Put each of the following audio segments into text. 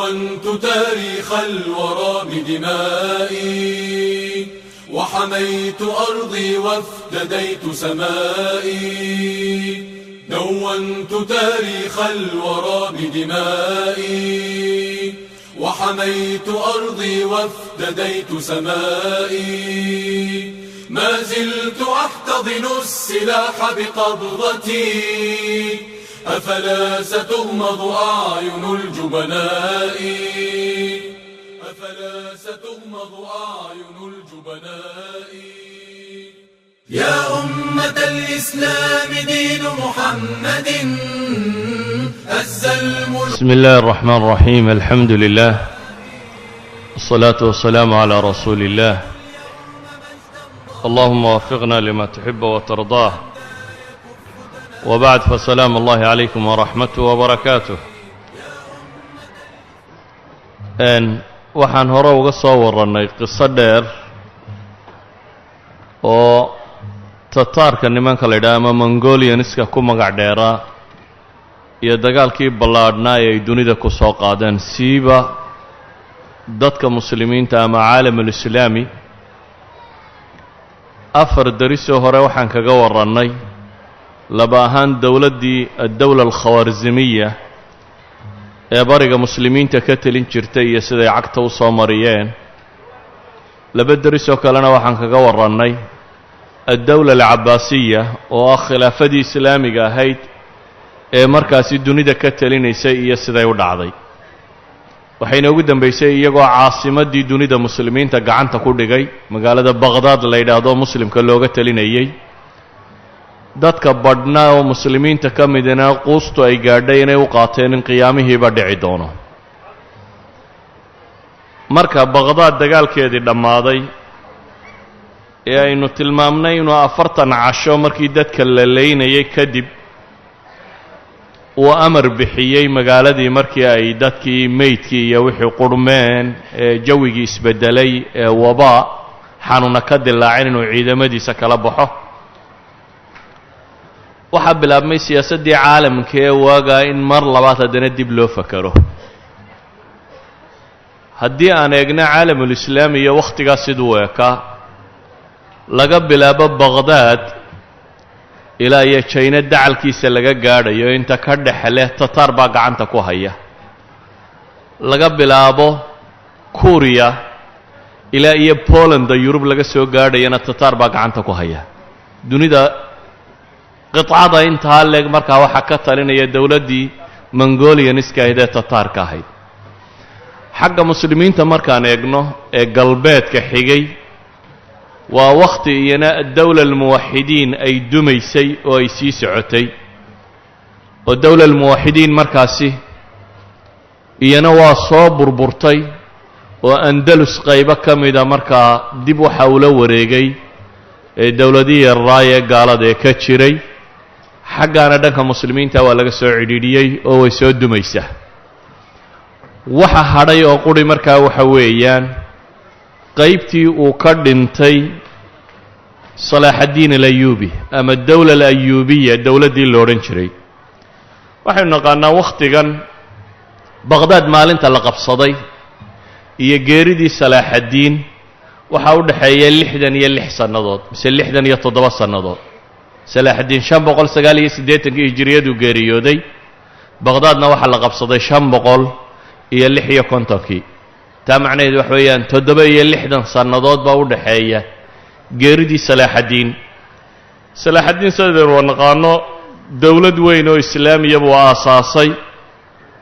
دونت تاريخ الورى بدمائي وحميت أرضي وافتديت سمائي دونت تاريخ الورى بدمائي وحميت أرضي وافتديت سمائي ما زلت أحتضن السلاح بقبضتي أفلا ستغمض أعين الجبناء أفلا ستغمض أعين الجبناء يا أمة الإسلام دين محمد بسم الله الرحمن الرحيم الحمد لله الصلاة والسلام على رسول الله اللهم وفقنا لما تحب وترضاه وبعد فسلام الله عليكم ورحمته وبركاته waxaan hore uga soo warannay qiso dheer oo tataarka nimanka la yidhaha ama mongolianiska ku magac dheeraa iyo dagaalkii ballaadhnaa ee ay dunida ku soo qaadeen siiba dadka muslimiinta ama caalamulislaami afar darisoo hore waxaan kaga warannay laba ahaan dowladdii addowla alkhawaarzimiya ee bariga muslimiinta ka telin jirtay iyo siday cagta u soo mariyeen laba darisoo kalena waxaan kaga warannay addowla alcabaasiya oo ah khilaafadii islaamiga ahayd ee markaasi dunida ka telinaysay iyo siday u dhacday waxayna ugu dambaysay iyagoo caasimaddii dunida muslimiinta gacanta ku dhigay magaalada baqhdaad la yidhaahdo muslimka looga telinayay dadka badhnaa oo muslimiinta ka midina quustu ay gaadhay inay u qaateen in qiyaamihiiba dhici doono marka baqhdaad dagaalkeedii dhammaaday ee aynu tilmaamnay inuu 40 casho markii dadka la leynayay kadib uu amar bixiyey magaaladii markii ay dadkii meydkii iyo wixii qurmeen ee jawigii isbedelay ee wabaa xanuuna ka dilaacin inuu ciidamadiisa kala baxo waxaa bilaabmay siyaasaddii caalamka ee waagaa in mar labaad haddana dib loo fakaro haddii aan eegna caalamulislaami iyo wakhtigaas siduu ekaa laga bilaabo baqhdaad ilaa iyo jayna dacalkiisa laga gaadhayo inta ka dhexle tataar baa gacanta ku haya laga bilaabo kuriya ilaa iyo bolanda yurub laga soo gaadhayana tataar baa gacanta ku haya dunida qicada intaa leeg markaa waxaa ka talinaya dowladdii mongolianiska ahayd ee tataarka ahayd xagga muslimiinta markaan eegno ee galbeedka xigay waa wakhti iyana dowla almuwaxidiin ay dumaysay oo ay sii socotay oo dowla almuwaxidiin markaasi iyana waa soo burburtay oo andalus qaybo ka mida markaa dib waxa ula wareegay ee dowladihii yarraa ee gaalada ee ka jiray xaggaana dhanka muslimiinta waa laga soo cidhiidhiyey oo way soo dumaysaa waxa hadhay oo quri markaa waxa weeyaan qaybtii uu ka dhintay salaaxaddiin alayuubi ama dowla alayuubiya dowladdii lo odhan jiray waxaynu naqaanaa wakhtigan baqhdaad maalinta la qabsaday iyo geeridii salaaxaddiin waxaa u dhexeeya 66 sannadood mise 67 sannadood salaaxaddiin 589 hijriyadu geeriyooday baqhdaadna waxaa la qabsaday 556 taa macnaheedu waxa weeyaan 67 sannadood baa u dhexeeya geeridii salaaxaddiin sidaynu naqaano dowlad weyn oo islaamiya buu aasaasay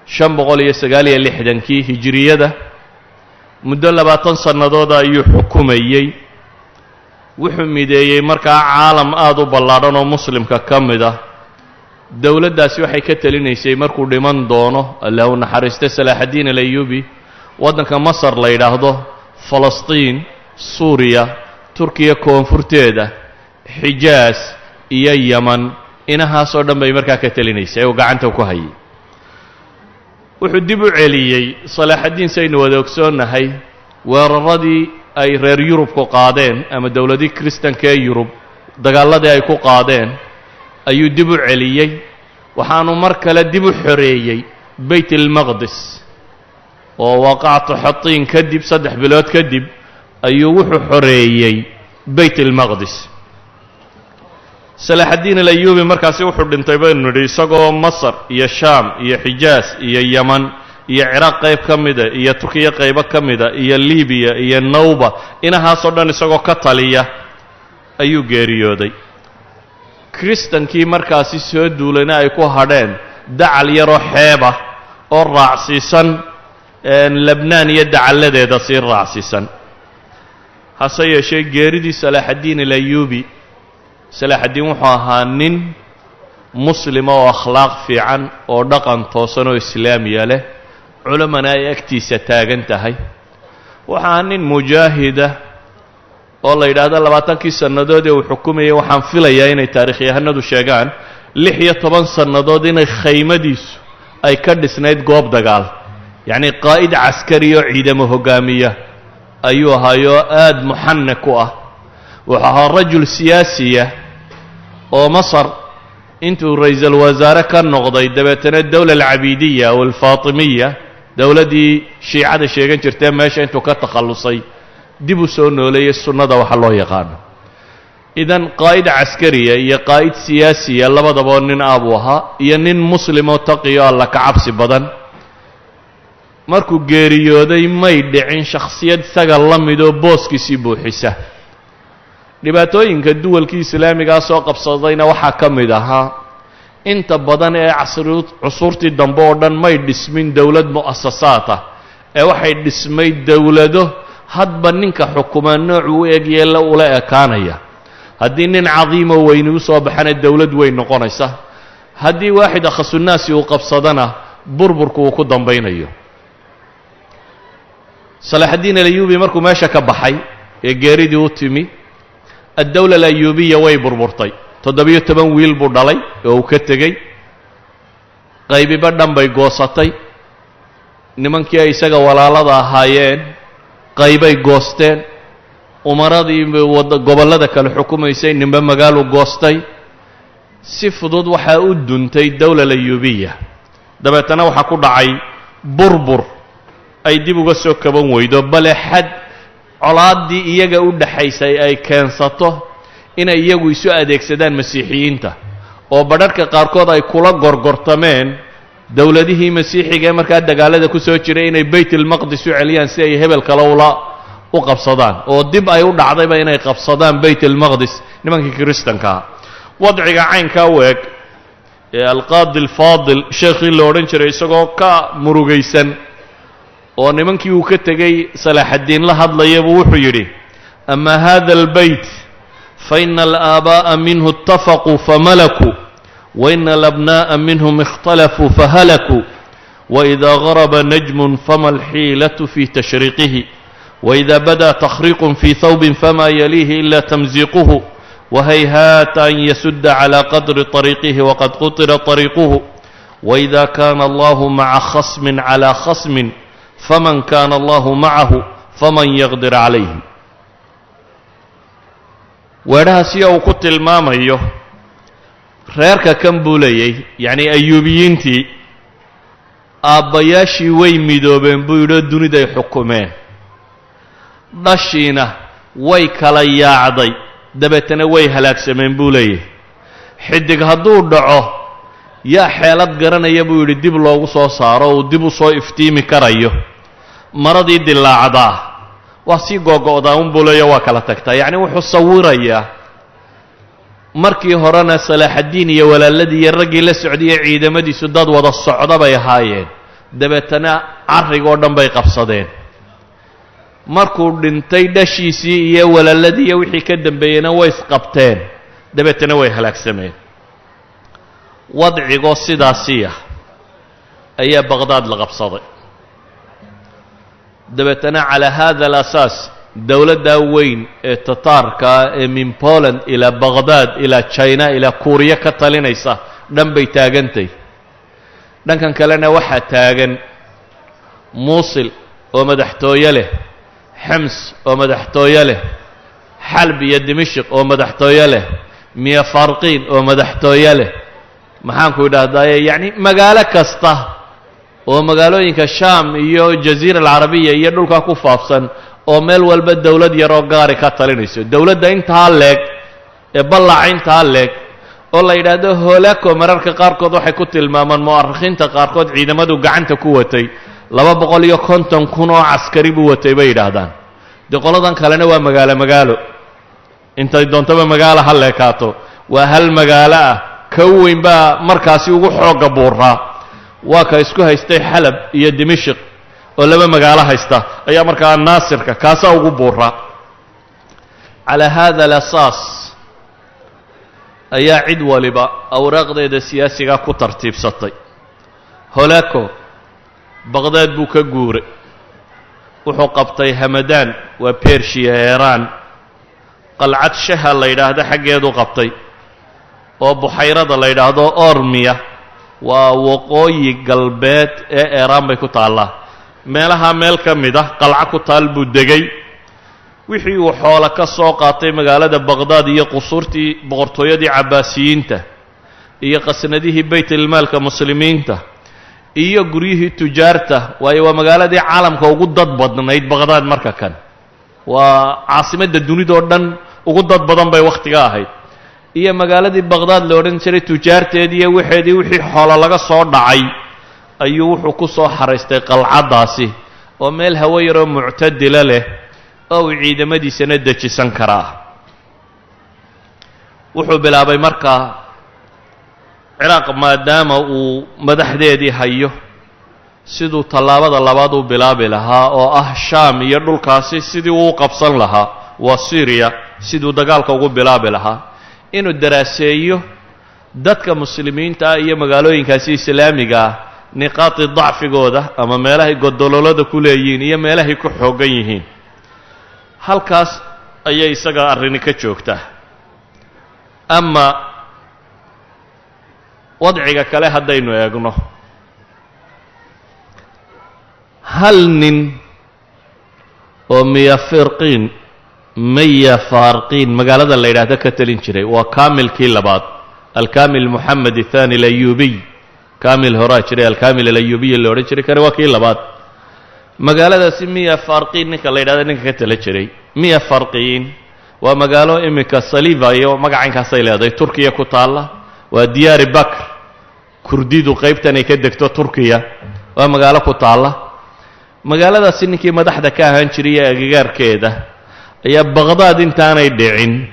569 hijriyada muddo 20 sannadooda ayuu xukumayey wuxuu mideeyey markaa caalam aad u ballaadhan oo muslimka ka mid ah dowladdaasi waxay ka telinaysay markuu dhiman doono allah u naxariistay salaaxaddiin alayuubi waddanka masar la yidhaahdo falastiin suuriya turkiya koonfurteeda xijaas iyo yaman inahaasoo dhan bay markaa ka telinaysay oo gacanta ku hayay wuxuu dib u celiyey salaaxaddiin saynu wada ogsoonnahay weeraradii ay reer yurubku qaadeen ama dowladii kristanka ee yurub dagaaladii ay ku qaadeen ayuu dib u celiyey waxaanu mar kale dib u xoreeyey bayt almaqdis oo waaqacatu xatiin kadib 3 bilood kadib ayuu wuxuu xoreeyey bayt almaqdis. salaaxaddiin alayuubi markaasi wuxuu dhintay baynu nidhi isagoo masar iyo shaam iyo xijaas iyo yaman iyo ciraaq qayb ka mida iyo turkiya qaybo ka mida iyo libiya iyo nawba inahaasoo dhan isagoo ka taliya ayuu geeriyooday. kiristankii markaasi soo duulayna ay ku hadheen dacal yaroo xeebah oo raacsiisan lebnaan iyo dacalladeeda sii raacsiisan. hase yeeshee geeridii salaaxaddiin alayuubi, salaaxaddiin wuxuu ahaa nin muslima oo akhlaaq fiican oo dhaqan toosan oo islaamiya leh, culamana ay agtiisa taagan tahay. waxaa nin mujaahida oo la yidhaahdo 20kii sannadood ee uu xukumayay waxaan filayaa inay taarikhyahanadu sheegaan 16 sannadood inay khaymadiisu ay ka dhisnayd goob dagaal, yacnii qaa'id caskari oo ciidamo hogaamiya ayuu ahaayoo aad muxanak u ah. wuxuu ahaa rajul siyaasiya oo masar intuu ra-iisul wasaare ka noqday dabeetana dowla alcabiidiya aw alfaatimiya, dowladdii shiicada sheegan jirtee meesha intuu ka takhallusay dib u soo nooleeyey sunnada waxa loo yaqaano. idan qaa'id caskariya iyo qaa'id siyaasiya labadaba nin aabuu ahaa, iyo nin muslimoo taqiyo alla ka cabsi badan. markuu geeriyooday may dhicin shakhsiyad isaga la midoo booskiisii buuxisa. dhibaatooyinka duwalkii islaamigaa soo qabsadayna waxaa ka mid ahaa inta badan ee cusuurtii dambe oo dhan may dhismin dowlad mu'asasaad ah, ee waxay dhismay dowlado hadba ninka xukuma noocuu u eg yeella ula ekaanaya. haddii nin cadiimoo weyni u soo baxana dowlad weyn noqonaysa, haddii waaxid akhasunaasi uu qabsadana burburku uu ku dambaynayo. salaaxaddiin alayuubi markuu meesha ka baxay ee geeridii u timi, addowla alayuubiya way burburtay. 17 wiil buu dhalay oo uu ka tegey, qaybiba dhan bay goosatay. nimankii ay isaga walaalada ahaayeen qaybay goosteen, umaradii gobollada kale xukumaysay ninba magaaluu goostay. si fudud waxaa u duntay dowla alayuubiya. dabeetana waxaa ku dhacay burbur ay dib uga soo kaban weydo, bale xad colaaddii iyaga u dhaxaysay ay keensato inay iyagu isu adeegsadaan masiixiyiinta, oo badharhka qaarkood ay kula gorgortameen dowladihii masiixiga ee markaa dagaalada ku soo jiray inay bayt almaqdis u celiyaan si ay hebel kale u qabsadaan, oo dib ay u dhacdayba inay qabsadaan bayt almaqdis nimankii kiristankaa. wadciga caynkaa u eg ee alqaadi alfaadil sheekhii la odhan jiray isagoo ka murugaysan oo nimankii uu ka tegey salaaxaddiin la hadlaya buu wuxuu yidhi: ama hada albayt faina alaabaa'a minhu itafaquu famalakuu waina alabnaa'a minhum ikhtalafuu fahalakuu waإida garaba najmun fama alxiilatu fi tashriiqihi waإida bada takhriiqun fi thawbin fama yaliihi ila tamziiquhu wahayhaata an yasudda calى qadri طariiqihi waqad qutira طariiquhu waإida kana allahu maca khasmin calى khasmin faman kana allahu macahu faman yaqdir calayhi. weedhahaasiya uu ku tilmaamayo reerka kan buu leeyay, yacnii ayuubiyiintii aabbayaashii way midoobeen buu yidhoo duniday xukumeen, dhashiina way kala yaacday, dabeetana way halaagsameen buu leeyahy. xidig hadduu dhaco yaa xeelad garanaya buu yidhi dib loogu soo saaro uu dib u soo iftiimi karayo. maradii dilaacdaa waa sii googo'daa unbuu leeya waa kala tagtaa. yacni wuxuu sawirayaa markii horena salaaxaddiin iyo walaaladii iyo raggii la socdayee ciidamadiisu dad wada socda bay ahaayeen, dabeetana carrigoo dhan bay qabsadeen. markuu dhintay dhashiisii iyo walaaladii iyo wixii ka dambeeyeyna way isqabteen, dabeetana way halaagsameen. wadcigoo sidaasiya ayaa baqhdaad la qabsaday. dabeetana calaa hada alasaas dowladdaa weyn ee tataarka ee min poland ilaa baqhdaad ilaa china ilaa kuuriya ka talinaysa dhan bay taagantay. dhankan kalena waxaa taagan muusil oo madaxtooye leh, xems oo madaxtooye leh, xalb iyo dimashik oo madaxtooye leh, miya farqiin oo madaxtooye leh. maxaanku idhaahdaaye yacni magaalo kasta oo magaalooyinka shaam iyo jaziira alcarabiya iyo dhulkaa ku faafsan oo meel walba dowlad yaroo gaari ka talinayso. dowladda intaa leeg ee ballaca intaa leeg oo la yidhaahdo hoolako mararka qaarkood waxay ku tilmaamaan mu'arikhiinta qaarkood ciidamadu gacanta ku watay 250,000 oo caskari buu watay bay yidhaahdaan. dee qoladan kalena waa magaalo intay doontaba magaalo ha leekaato waa hal magaalo ah. ka weyn baa markaasi ugu xooga buuraa waa ka isku haystay xalab iyo dimashq oo laba magaalo haysta ayaa markaa naasirka kaasaa ugu buuraa. calaa hada alasaas ayaa cid waliba awraaqdeeda siyaasiga ku tartiibsatay. holako baqdaad buu ka guuray, wuxuu qabtay hamadaan waa bershiya eeraan, qalcad shaha la yidhaahdo xaggeedu qabtay oo buxayrada la yidhaahdo ormiya waa waqooyi galbeed ee eeraan bay ku taallaa. meelaha meel ka mid ah qalco ku taal buu degay. wixii uu xoolo ka soo qaatay magaalada baqdaad iyo qusuurtii boqortooyadii cabbaasiyiinta iyo qasnadihii baytilmaalka muslimiinta iyo guryihii tujaarta, waayo waa magaaladii caalamka ugu dad badnayd baqdaad marka kan. waa caasimadda dunidoo dhan ugu dad badan bay wakhtiga ahayd. iyo magaaladii baqdaad la odhan jiray tujaarteedii iyo wixii xoolo laga soo dhacay ayuu wuxuu ku soo xaraystay qalcaddaasi oo meel hawo yaroo muctadila leh oo uu ciidamadiisana dejisan karaa. wuxuu bilaabay markaa ciraaq maadaama uu madaxdeedii hayo siduu tallaabada labaad u bilaabi lahaa oo ah shaam iyo dhulkaasi sidii uu qabsan lahaa, waa syriya siduu dagaalka ugu bilaabi lahaa, inuu daraaseeyo dadka muslimiinta ah iyo magaalooyinkaasi islaamiga ah niqaati dacfigooda ama meelahay godololada ku leeyihiin iyo meelahay ku xoogan yihiin. halkaas ayay isaga arrini ka joogtaa. ama wadciga kale haddaynu eegno, hal nin oo maya faarqiin magaalada la yidhaahdo ka talin jiray waa kaamilkii labaad, alkaamil moxamed athani alayubiy. kaamil horaa jiray alkaamil alayubiy la odhan jiray, kani waa kii labaad. magaaladaasi miya farqiin ninka la yidhahdo ninka ka tala jiray. miya farqiin waa magaalo iminka saliva iyo magacaynkaasay leedahay, turkiya ku taalla. waa diyaari bakr, kurdidu qaybtan ay ka degto turkiya, waa magaalo ku taalla. magaaladaasi ninkii madaxda ka ahaan jiray ee agagaarkeeda ayaa baqdaad intaanay dhicin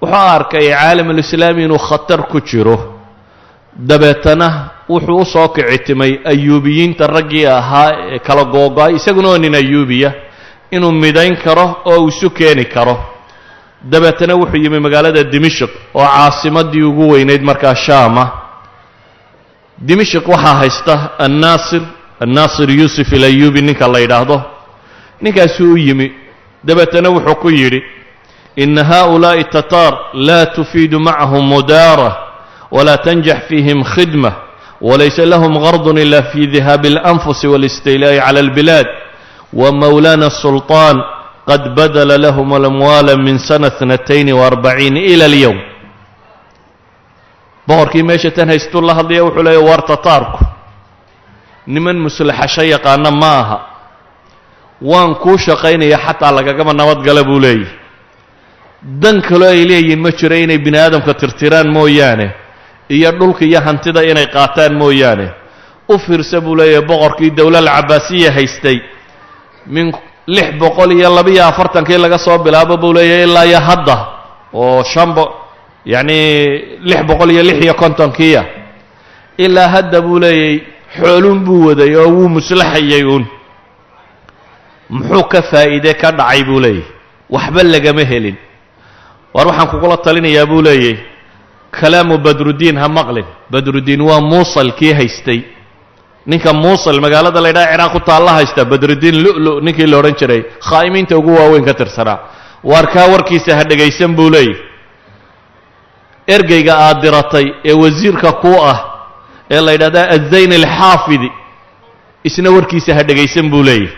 wuxuu arkay caalamulislaami inuu khatar ku jiro. dabeetana wuxuu u soo kicitimay ayuubiyiinta raggii ahaa ee kala googo-ay, isaguna oo nin ayuubiya, inuu midayn karo oo uu isu keeni karo. dabeetana wuxuu yimi magaalada dimashq oo caasimadii ugu weynayd markaa shaama. dimashq waxaa haysta annaasir yuusuf alayuubi ninka la yidhaahdo. ninkaasuu u yimi dabeetana wuxuu ku yidhi ina haؤulaaءi tataar laa tufiidu macahum mudaara walaa tanjax fiihim khidma walaysa lahum gardun ila fi dihaabi اlanfusi wاlistiilaa'i cala اlbilaad wamawlaana الsulطaan qad badala lahum alamwaala min sana 42 ila اlyowm. boqorkii meesha tan haystuu la hadlaya wuxuu leeya war tataarku niman muslaxasho yaqaana ma aha, waan kuu shaqaynaya xataa lagagama nabadgala buu leeyahy. dan kaloo ay leeyihiin ma jiro inay bini aadamka tirtiraan mooyaane iyo dhulka iyo hantida inay qaataan mooyaane. u fiirsa buu leeyahay boqorkii dowlal cabaasiya haystay min 642 laga soo bilaabo buu leeyahay ilaa iyo hadda oo yacni 656 ilaa hadda buu leeyahay xoolun buu waday oo wuu muslaxayay uun. muxuu ka faa'iide ka dhacay buu leeyahy? waxba lagama helin. war waxaan kugula talinayaa buu leeyahy kalaamu badrudiin ha maqlin. badrudiin waa muusal kii haystay, ninka muusal magaalada la ydhaha ciraaq ku taalla haysta, badrudiin lu'lu ninkii la odhan jiray, khaa'imiinta ugu waaweyn ka tirsanaa. waarkaa warkiisa ha dhegaysan buu leeyahy. ergeyga aad diratay ee wasiirka kuu ah ee la yidhahda azayn alxaafidi isna warkiisa ha dhegaysan buu leeyahy.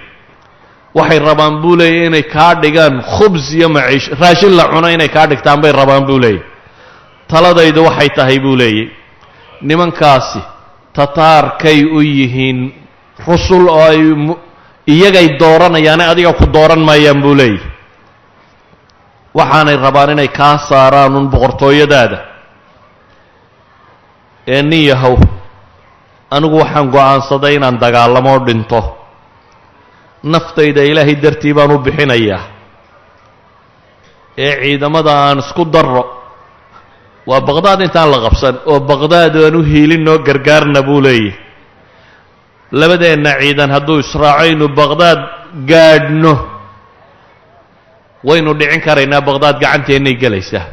waxay rabaan buu leeyahy inay kaa dhigaan khubs iyo maciish, raashin la cuno inay kaa dhigtaan bay rabaan buu leeyahy. taladaydu waxay tahay buu leeyahy nimankaasi tataarkay u yihiin rusul oo ay iyagay dooranayaane adiga ku dooran maayaan buu leeyahy waxaanay rabaan inay kaa saaraan un boqortooyadaada ee nin yahow anigu waxaan go'aansaday inaan dagaalamoo dhinto naftayda ilaahay dartii baan u bixinayaa ee ciidamada aan isku darro waa baqdaad intaan la qabsan oo baqdaad aan u hiilinoo gargaarna buu leeyahy labadeenna ciidan hadduu israaco inu baqdaad gaadhno waynu dhicin karaynaa baqdaad gacanteennay gelaysaa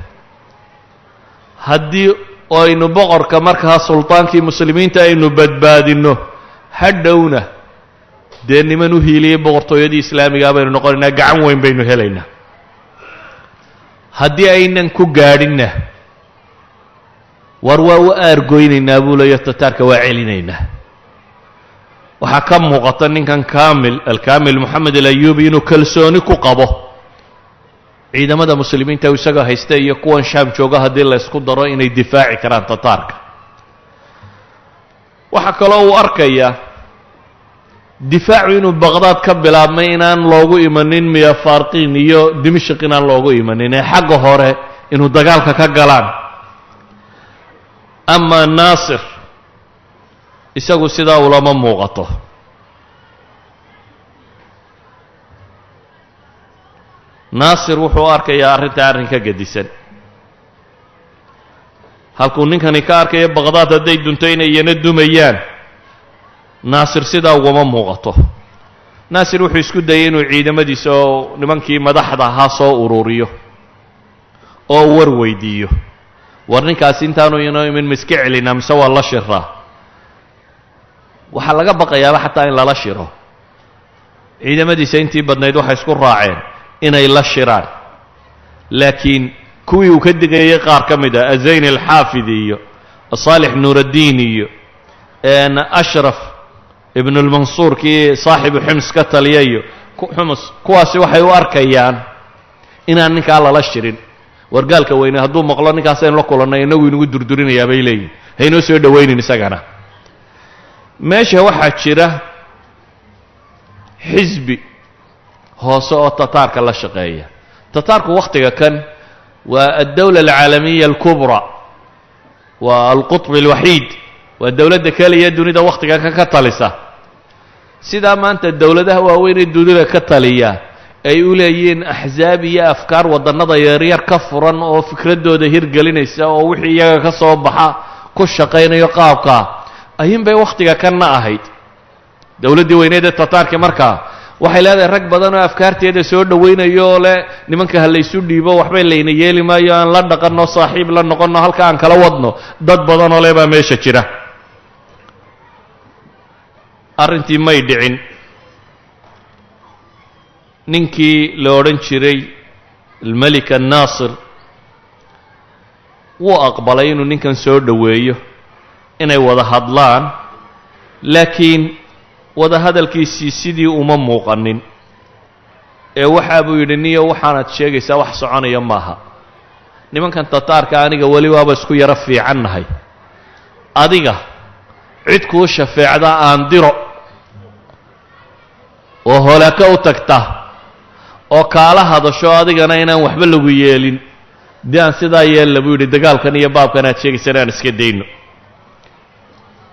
haddii aynu boqorka markaa sultaankii muslimiinta aynu badbaadinno hadhowna dee niman u hiiliyey boqortooyadii islaamigaa baynu noqonaynaa gacan weyn baynu helaynaa haddii aynan ku gaadhinna war waa u aargoynaynaa buu leeyo tataarka waa celinaynaa waxaa ka muuqata ninkan alkaamil moxamed alayuubi inuu kalsooni ku qabo ciidamada muslimiinta isagoo haysta iyo kuwan shaam jooga haddii la ysku daro inay difaaci karaan tataarka waxaa kaloo uu arkayaa difaacu inuu baqdaad ka bilaabmay inaan loogu imanin miyafarqiin iyo dimashq inaan loogu imanin ee xagga hore inuu dagaalka ka galaan ama naasir isagu sidaa ulama muuqato naasir wuxuu arkayaa arrintaa arrin ka gedisan halkuu ninkani ka arkayo baqdaad hadday dunto inayna dumayaan naasir sidaa ugama muuqato naasir wuxuu isku dayay inuu ciidamadiisa oo nimankii madaxda ahaa soo ururiyo oo war weydiiyo war ninkaasi intaanu inoo imin ma iska celinaa mise waa la shiraa waxaa laga baqayaaba xataa in lala shiro ciidamadiisa intii badnayd waxay isku raaceen inay la shiraan laakiin kuwii uu ka digayay qaar ka mid ah azayn alxaafidi iyo saalix nuuraddiin iyo ashraf ibn اlmansuur kii saaxibu xims ka taliya iyo xumus kuwaasi waxay u arkayaan inaan ninkaa lala shirin wargaalka weyne hadduu maqlo ninkaasaynu la kulannay inagu inugu durdurinayaa bay leeyihin haynoo soo dhowaynin isagana meesha waxaa jira xisbi hoose oo tataarka la shaqeeya tataarku wakhtiga kan waa addawla alcaalamiya alkubra waa alqutb alwaxiid waa dowladda keliya dunida wakhtiga kan ka talisa sidaa maanta dowladaha waaweyn ee dunida ka taliya ay u leeyihiin axsaab iyo afkaar waddannada yaryar ka furan oo fikraddooda hirgelinaysa oo wixii iyaga ka soo baxa ku shaqaynayo qaabkaa ayuun bay wakhtiga kanna ahayd dowladdii weyneed ee tataarka markaa waxay leedahay rag badan oo afkaarteeda soo dhowaynayo oo leh nimanka ha laysu dhiibo waxbay layna yeeli maayo aan la dhaqanno saaxiib la noqonno halka aan kala wadno dad badan oo leh baa meesha jira arrintii may dhicin ninkii la odhan jiray almelik annaasir wuu aqbalay inuu ninkan soo dhoweeyo inay wada hadlaan laakiin wada hadalkiisii sidii uma muuqanin ee waxaa buu yidhi niyo waxaanaad sheegaysaa wax soconaya maaha nimankan tataarka aniga weli waaba isku yaro fiicannahay adiga cid kuu shafeecda aan diro oo holaaka u tagta oo kaala hadasho adigana inaan waxba lagu yeelin dee aan sidaa yeella buu yidhi dagaalkan iyo baabkan aad sheegaysan aan iska dayno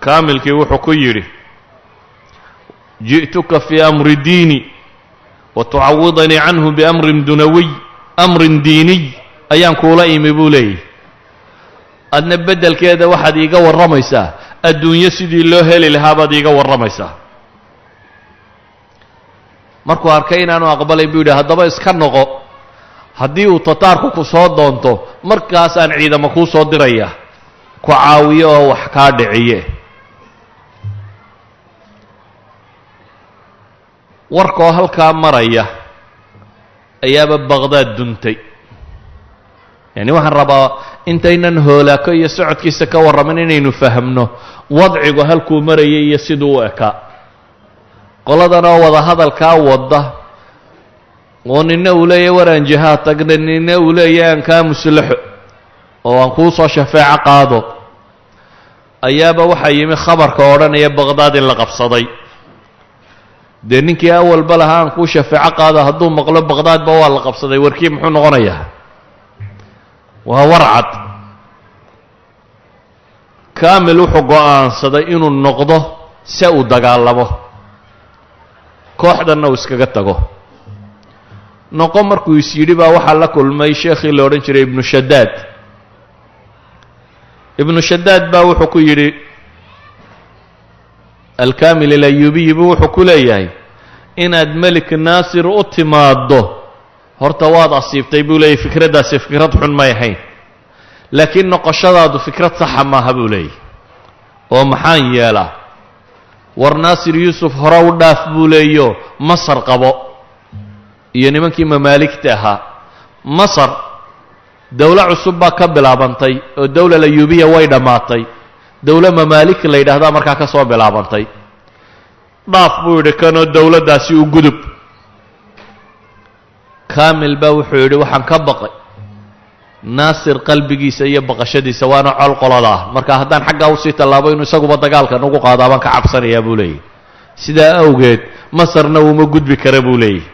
kaamilkii wuxuu ku yidhi ji'tuka fii amri diini wa tucawidanii canhu biamrin dunawiy amrin diiniy ayaan kuula imi buu leeyahy adna beddelkeeda waxaad iiga warramaysaa adduunyo sidii loo heli lahaa baad iiga warramaysaa markuu arkay inaanu aqbalay buu yidhi haddaba iska noqo haddii uu tataarku ku soo doonto markaasaan ciidamo kuu soo diraya ku caawiyo oo wax kaa dhiciye warkoo halkaa maraya ayaaba baqdaad duntay yacni waxaan rabaa intaynan hoolaako iyo socodkiisa ka warramin inaynu fahamno wadcigu halkuu marayay iyo siduu u ekaa qoladanoo wada hadalkaa wadda oo nina uu leeyahy war aan jihaad tagna nina uu leeyahy aan kaa muslaxo oo aan kuu soo shafeeco qaado ayaaba waxaa yimi khabarka odhanaya baqdaad in la qabsaday dee ninkii awalba lahaa aan kuu shafeeco qaado hadduu maqlo baqdaadba waa la qabsaday warkii muxuu noqonayaa waa warcad kaamil wuxuu go'aansaday inuu noqdo se uu dagaalamo kooxdanna uu iskaga tago noqo markuu is yidhi baa waxaa la kulmay sheekhii la odhan jiray ibnu shadaad ibnu shadaad baa wuxuu ku yidhi alkaamil alayubiyi buu wuxuu ku leeyahay inaad melik naasir u timaaddo horta waad asiibtay buu leeyahy fikraddaasi fikrad xun may ahayn laakiin noqoshadaadu fikrad saxa maaha buu leeyahy oo maxaan yeelaa war naasir yuusuf hore u dhaaf buu leeyo masar qabo iyo nimankii mamaaligta ahaa masar dowlo cusub baa ka bilaabantay oo dowla alayubiya way dhammaatay dowlo mamaalik la yidhaahdaa markaa ka soo bilaabantay dhaaf buu yidhi kanoo dowladdaasi u gudub kaamil baa wuxuu yidhi waxaan ka baqay naasir qalbigiisa iyo baqashadiisa waana col qolada ah marka haddaan xaggaa usii tallaabo inuu isaguba dagaalka nagu qaadaa baan ka cabsanayaa buu leeyahy sidaa awgeed masarna uuma gudbi kara buu leeyahy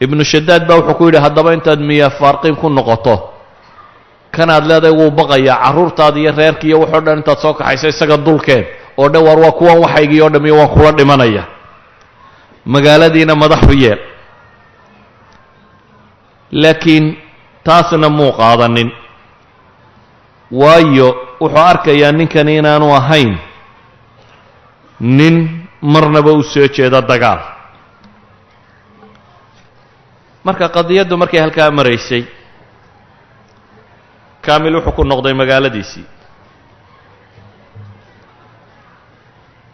ibnu shadaad baa wuxuu ku yidhi haddaba intaad miyaa faarqiin ku noqoto kanaad leedahay wuu baqayaa carruurtaada iyo reerka iyo waxoo dhan intaad soo kaxayso isaga dulkeen oo dhan war waa kuwan waxaygii oo dham iyo waan kula dhimanaya magaaladiina madaxu yeel laakiin taasna muu qaadanin waayo wuxuu arkayaa ninkani inaanu ahayn nin marnaba u soo jeeda dagaal marka qadiyaddu markay halkaa maraysay kaamil wuxuu ku noqday magaaladiisii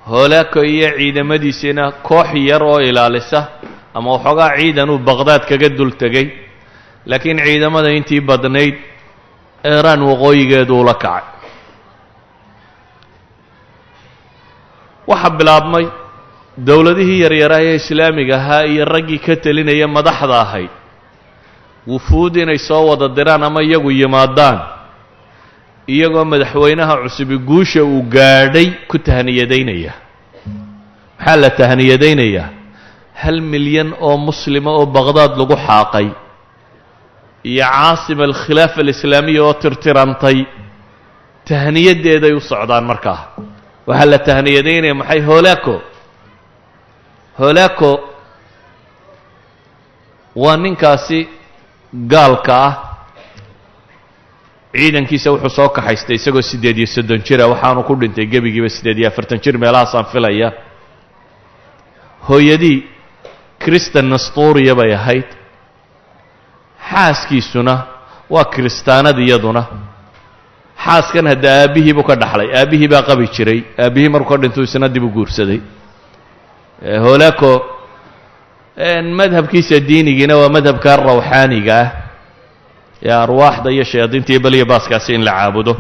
hoolaako iyo ciidamadiisiina koox yar oo ilaalisa ama waxoogaa ciidan uu baqdaad kaga dul tegay laakiin ciidamada intii badnayd eeraan waqooyigeedu ula kacay waxaa bilaabmay dowladihii yaryaraha ee islaamiga ahaa iyo raggii ka telinaya madaxda ahayd wufuud inay soo wada diraan ama iyagu yimaadaan iyagoo madaxweynaha cusubi guusha uu gaadhay ku tahniyadaynaya maxaa la tahniyadaynayaa 1 milyan oo muslima oo baqdaad lagu xaaqay iyo caasima alkhilaafa alislaamiya oo tirtirantay tahniyadeeday u socdaan markaa waxaa la tahniyadaynaya maxay hoolaako waa ninkaasi gaalka ah ciidankiisa wuxuu soo kaxaystay isagoo 38 jira waxaanu ku dhintay gebigiiba 48 jir meelahaasaan filaya hooyadii kristan nastuuriya bay ahayd xaaskiisuna waa kiristaanad iyaduna xaaskan hadda aabbihii buu ka dhaxlay aabbihii baa qabi jiray aabbihii markuu ka dhintuu isna dib u guursaday hoolaako madhabkiisa diinigiina waa madhabka rawxaaniga ah ee arwaaxda iyo shayaadiinta iyo baliya baaskaasi in la caabudo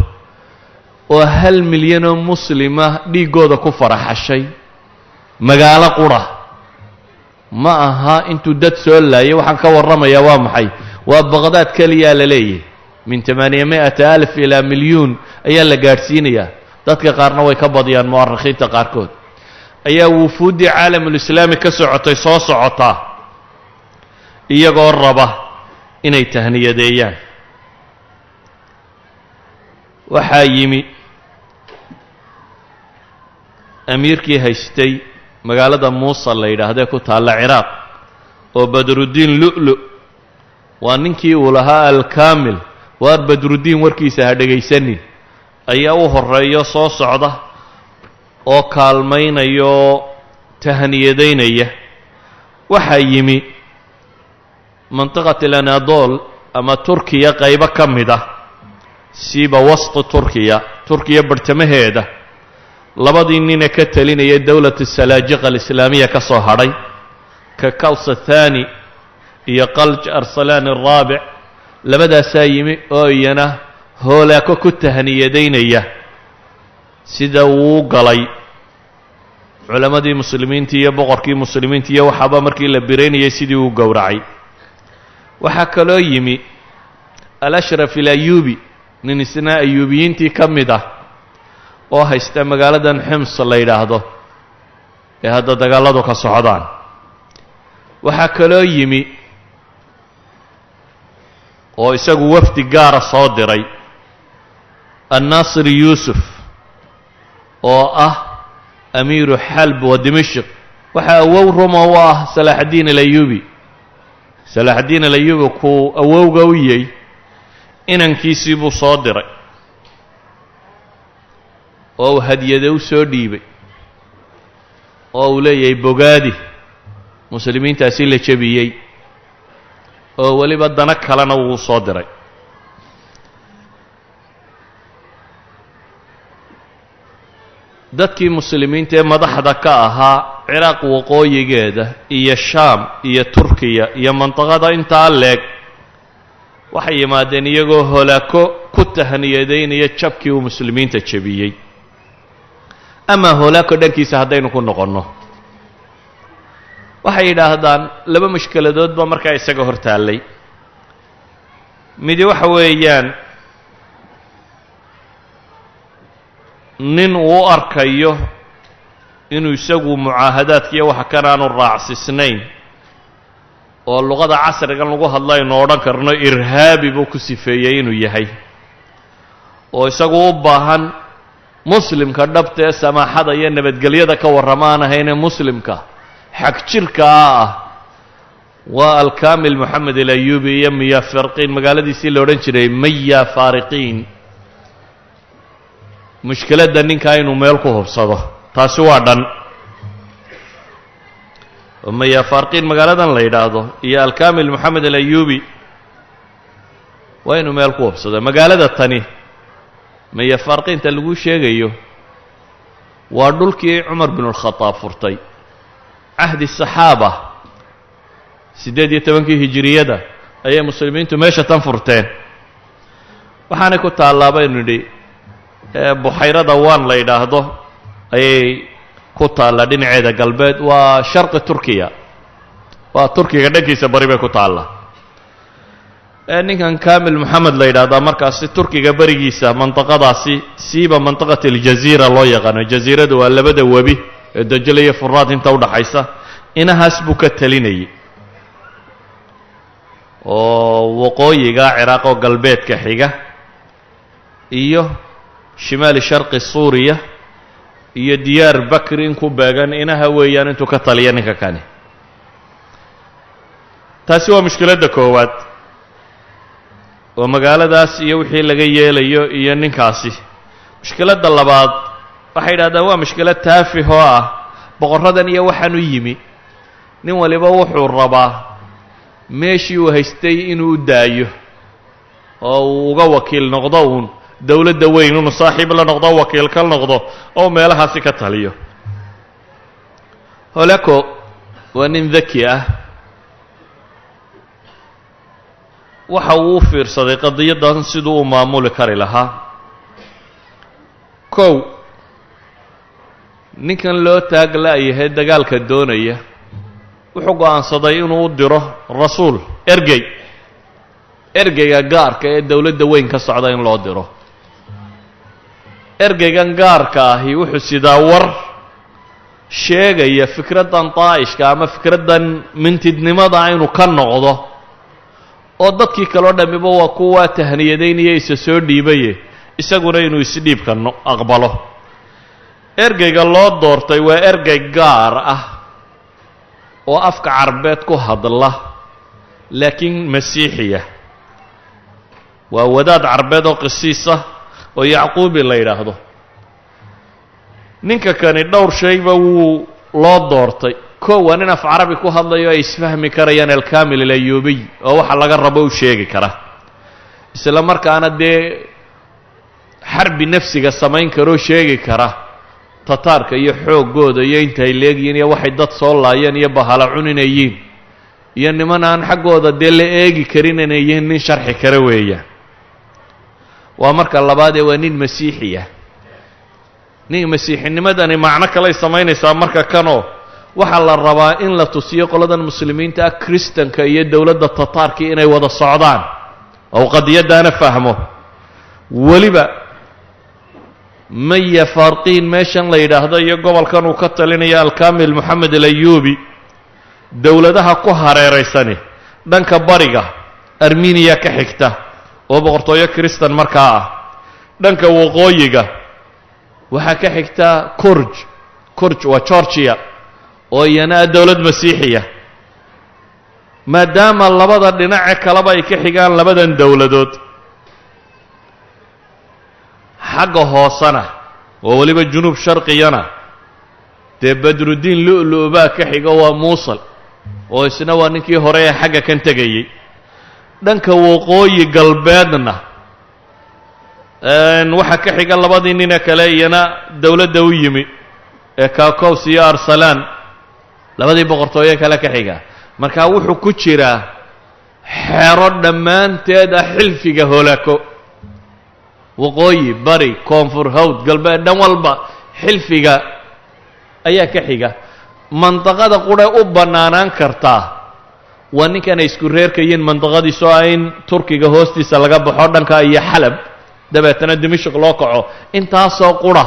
oo 1 milyan oo muslima dhiiggooda ku faraxashay magaalo qura ma aha intuu dad soo laayay waxaan ka warramayaa waa maxay waa baqdaad keliyaa la leeyahay min 800,000 ilaa milyuun ayaa la gaadhsiinayaa dadka qaarna way ka badiyaan mu'arikhiinta qaarkood ayaa wufuuddii caalamulislaami ka socotay soo socotaa iyagoo raba inay tahniyadeeyaan waxaa yimi amiirkii haystay magaalada muusa la yidhaahdee ku taalla ciraaq oo badruddiin lu'lu waa ninkii uu lahaa alkaamil waar badruddiin warkiisa ha dhegaysanin ayaa u horreeyo soo socda oo kaalmaynaya oo tahniyadaynaya waxaa yimi mantiqat alanadol ama turkiya qaybo ka mid ah siiba wasti turkiya bartamaheeda labadii nine ka talinaya dowlat salaajiqa alislaamiya ka soo hadhay ka kaws athani iyo qalj arsalaan araabic labadaasaa yimi oo iyana hoolaako ku tahniyadaynaya sida uu galay culammadii muslimiinta iyo boqorkii muslimiinta iyo waxaaba markii la biraynayay sidii uu gowracay waxaa kaloo yimi al-ashraf alayubi nin isna ayuubiyiintii ka mid ah oo haysta magaaladan xims la yidhaahdo ee hadda dagaalladu ka socdaan. waxaa kaloo yimi oo isagu wafdi gaara soo diray annaasir yuusuf oo ah amiiru xalb wa dimashq. waxaa awow ruma u ah salaaxaddiin alayuubi. salaaxaddiin alayuubi kuu awowga u yey inankiisii buu soo diray oo uu hadiyade u soo dhiibay oo uu leeyahay bogaadi muslimiintaasi la jebiyey, oo weliba dano kalena wuu soo diray. dadkii muslimiinta ee madaxda ka ahaa ciraaq waqooyigeeda iyo shaam iyo turkiya iyo mandiqada intaa leeg waxay yimaadeen iyagoo holaako ku tahniyadeynaya jabkii uu muslimiinta jebiyey. amaa holaako dhankiisa haddaynu ku noqonno, waxay yidhaahdaan laba mushkiladood baa markaa isaga hor taallay. midi waxa weeyaan nin uu arkayo inuu isagu mucaahadaadkiiyo waxa kan aanu raacsisnayn oo luqada casrigan lagu hadla aynu odhan karno irhaabi buu ku sifeeyey inuu yahay, oo isagu u baahan muslimka dhabta ee samaaxada iyo nabadgelyada ka warramaan ahaynee muslimka xag jirkaa ah. waa alkaamil moxamed alayuubi iyo miya farqiin magaaladiisii la odhan jiray maya faariqiin. mushkiladda ninkaa inuu meel ku hubsado taasi waa dhan. maya faariqiin magaaladan la yidhaahdo iyo alkaamil moxamed alayuubi waa inuu meel ku hubsado. magaalada tani maya faariqiinta lagu sheegayo waa dhulkii cumar bin اlkhadaab furtay cahdi saxaaba 18 hijiriyada ayay muslimiintu meesha tan furteen. waxaanay ku taallaa baynu nidhi buxayrada waan la yidhaahdo ayay ku taallaa dhinaceeda galbeed. waa sharqi turkiya, waa turkiga dhankiisa bari bay ku taallaa. ninkan kaamil moxamed la yidhaahdaa markaasi turkiga berigiisa mandiqadaasi siiba mandiqat aljaziira loo yaqaano. jaziiradu waa labada webi ee dajle iyo furaad inta udhaxaysa. inahaas buu ka talinayay oo waqooyiga ciraaq oo galbeedka xiga iyo shimaali sharqi suuriya iyo diyaar bakri in ku beegan inaha weeyaan intuu ka taliya ninka kani. taasi waa mushkiladda koowaad oo magaaladaas iyo wixii laga yeelayo iyo ninkaasi. mushkiladda labaad waxay yidhahdaan waa mushkilad taafih oo ah boqorradan iyo waxaan u yimi nin waliba wuxuu rabaa meeshii uu haystay inuu daayo oo uu uga wakiil noqdo uun dowladda weyn, inuu saaxiib la noqdo, wakiil ka noqdo oo meelahaasi ka taliyo. holako waa nin daki ah. waxa uu u fiirsaday qadiyaddan siduu u maamuli kari lahaa. kow, ninkan loo taag la'yahay dagaalka doonaya wuxuu go'aansaday inuu u diro rasuul, ergeyga gaarka ee dowladda weyn ka socda in loo diro. ergeygan gaarka ahi wuxuu sidaa war sheegaya fikraddan daa'ishka ama fikraddan mintidnimada inuu ka noqdo, oo dadkii kaloo dhammiba waa kuwa tahniyadaynaya isa soo dhiibaye isaguna inuu isdhiibka aqbalo. ergeyga loo doortay waa ergey gaar ah oo afka carbeed ku hadla laakiin masiixiya. waa wadaad carbeed oo qisiisa oo yacquubi la yidhaahdo. ninka kani dhowr shayba wuu loo doortay. kow, waa nin af carabi ku hadlayo ay isfahmi karayaan alkaamil alayuubiy oo waxa laga rabo u sheegi kara, isla markaana dee xarbi nafsiga samayn karoo sheegi kara tataarka iyo xooggooda iyo intay leegyihiin iyo waxay dad soo laayeen iyo bahala cuninayiin iyo niman aan xaggooda dee la eegi karin inay yihiin nin sharxi kara weeyaan. waa marka labaadee waa nin masiixiya. nin masiixinimadani macno kaley samaynaysaa marka kanoo waxaa la rabaa in la tusiyo qoladan muslimiinta ah kristanka iyo dowladda tataarkii inay wada socdaan oo qadiyaddaana fahmo. weliba maya farqiin meeshan la yidhaahdo iyo gobolkan uu ka talinaya alkamil moxamed alayubi dowladaha ku hareeraysani dhanka bariga armeniya ka xigta oo boqortooyo kristan markaa ah, dhanka waqooyiga waxaa ka xigta kurj waa georgiya oo iyana dowlad masiixiya. maadaama labada dhinace kaleba ay ka xigaan labadan dowladood, xagga hoosena oo weliba junuub sharqiyana dee badruddiin lu'lu' baa ka xiga waa muusal oo isna waa ninkii hore ee xagga kan tegayey. dhanka waqooyi galbeedna waxaa ka xiga labadii nine kale iyana dowladda u yimi ee kaakows iyo arsalaan, labadii boqortooye kale ka xiga. markaa wuxuu ku jiraa xero dhammaanteed ah xilfiga holaako, waqooyi bari koonfur hawd galbeed dhan walba xilfiga ayaa ka xiga. mandaqada qudhe u bannaanaan kartaa waa ninkanay isku reerkayiin mandaqadiisu ah in turkiga hoostiisa laga baxo dhanka iyo xalab dabeetana dimashq loo kaco, intaasoo qura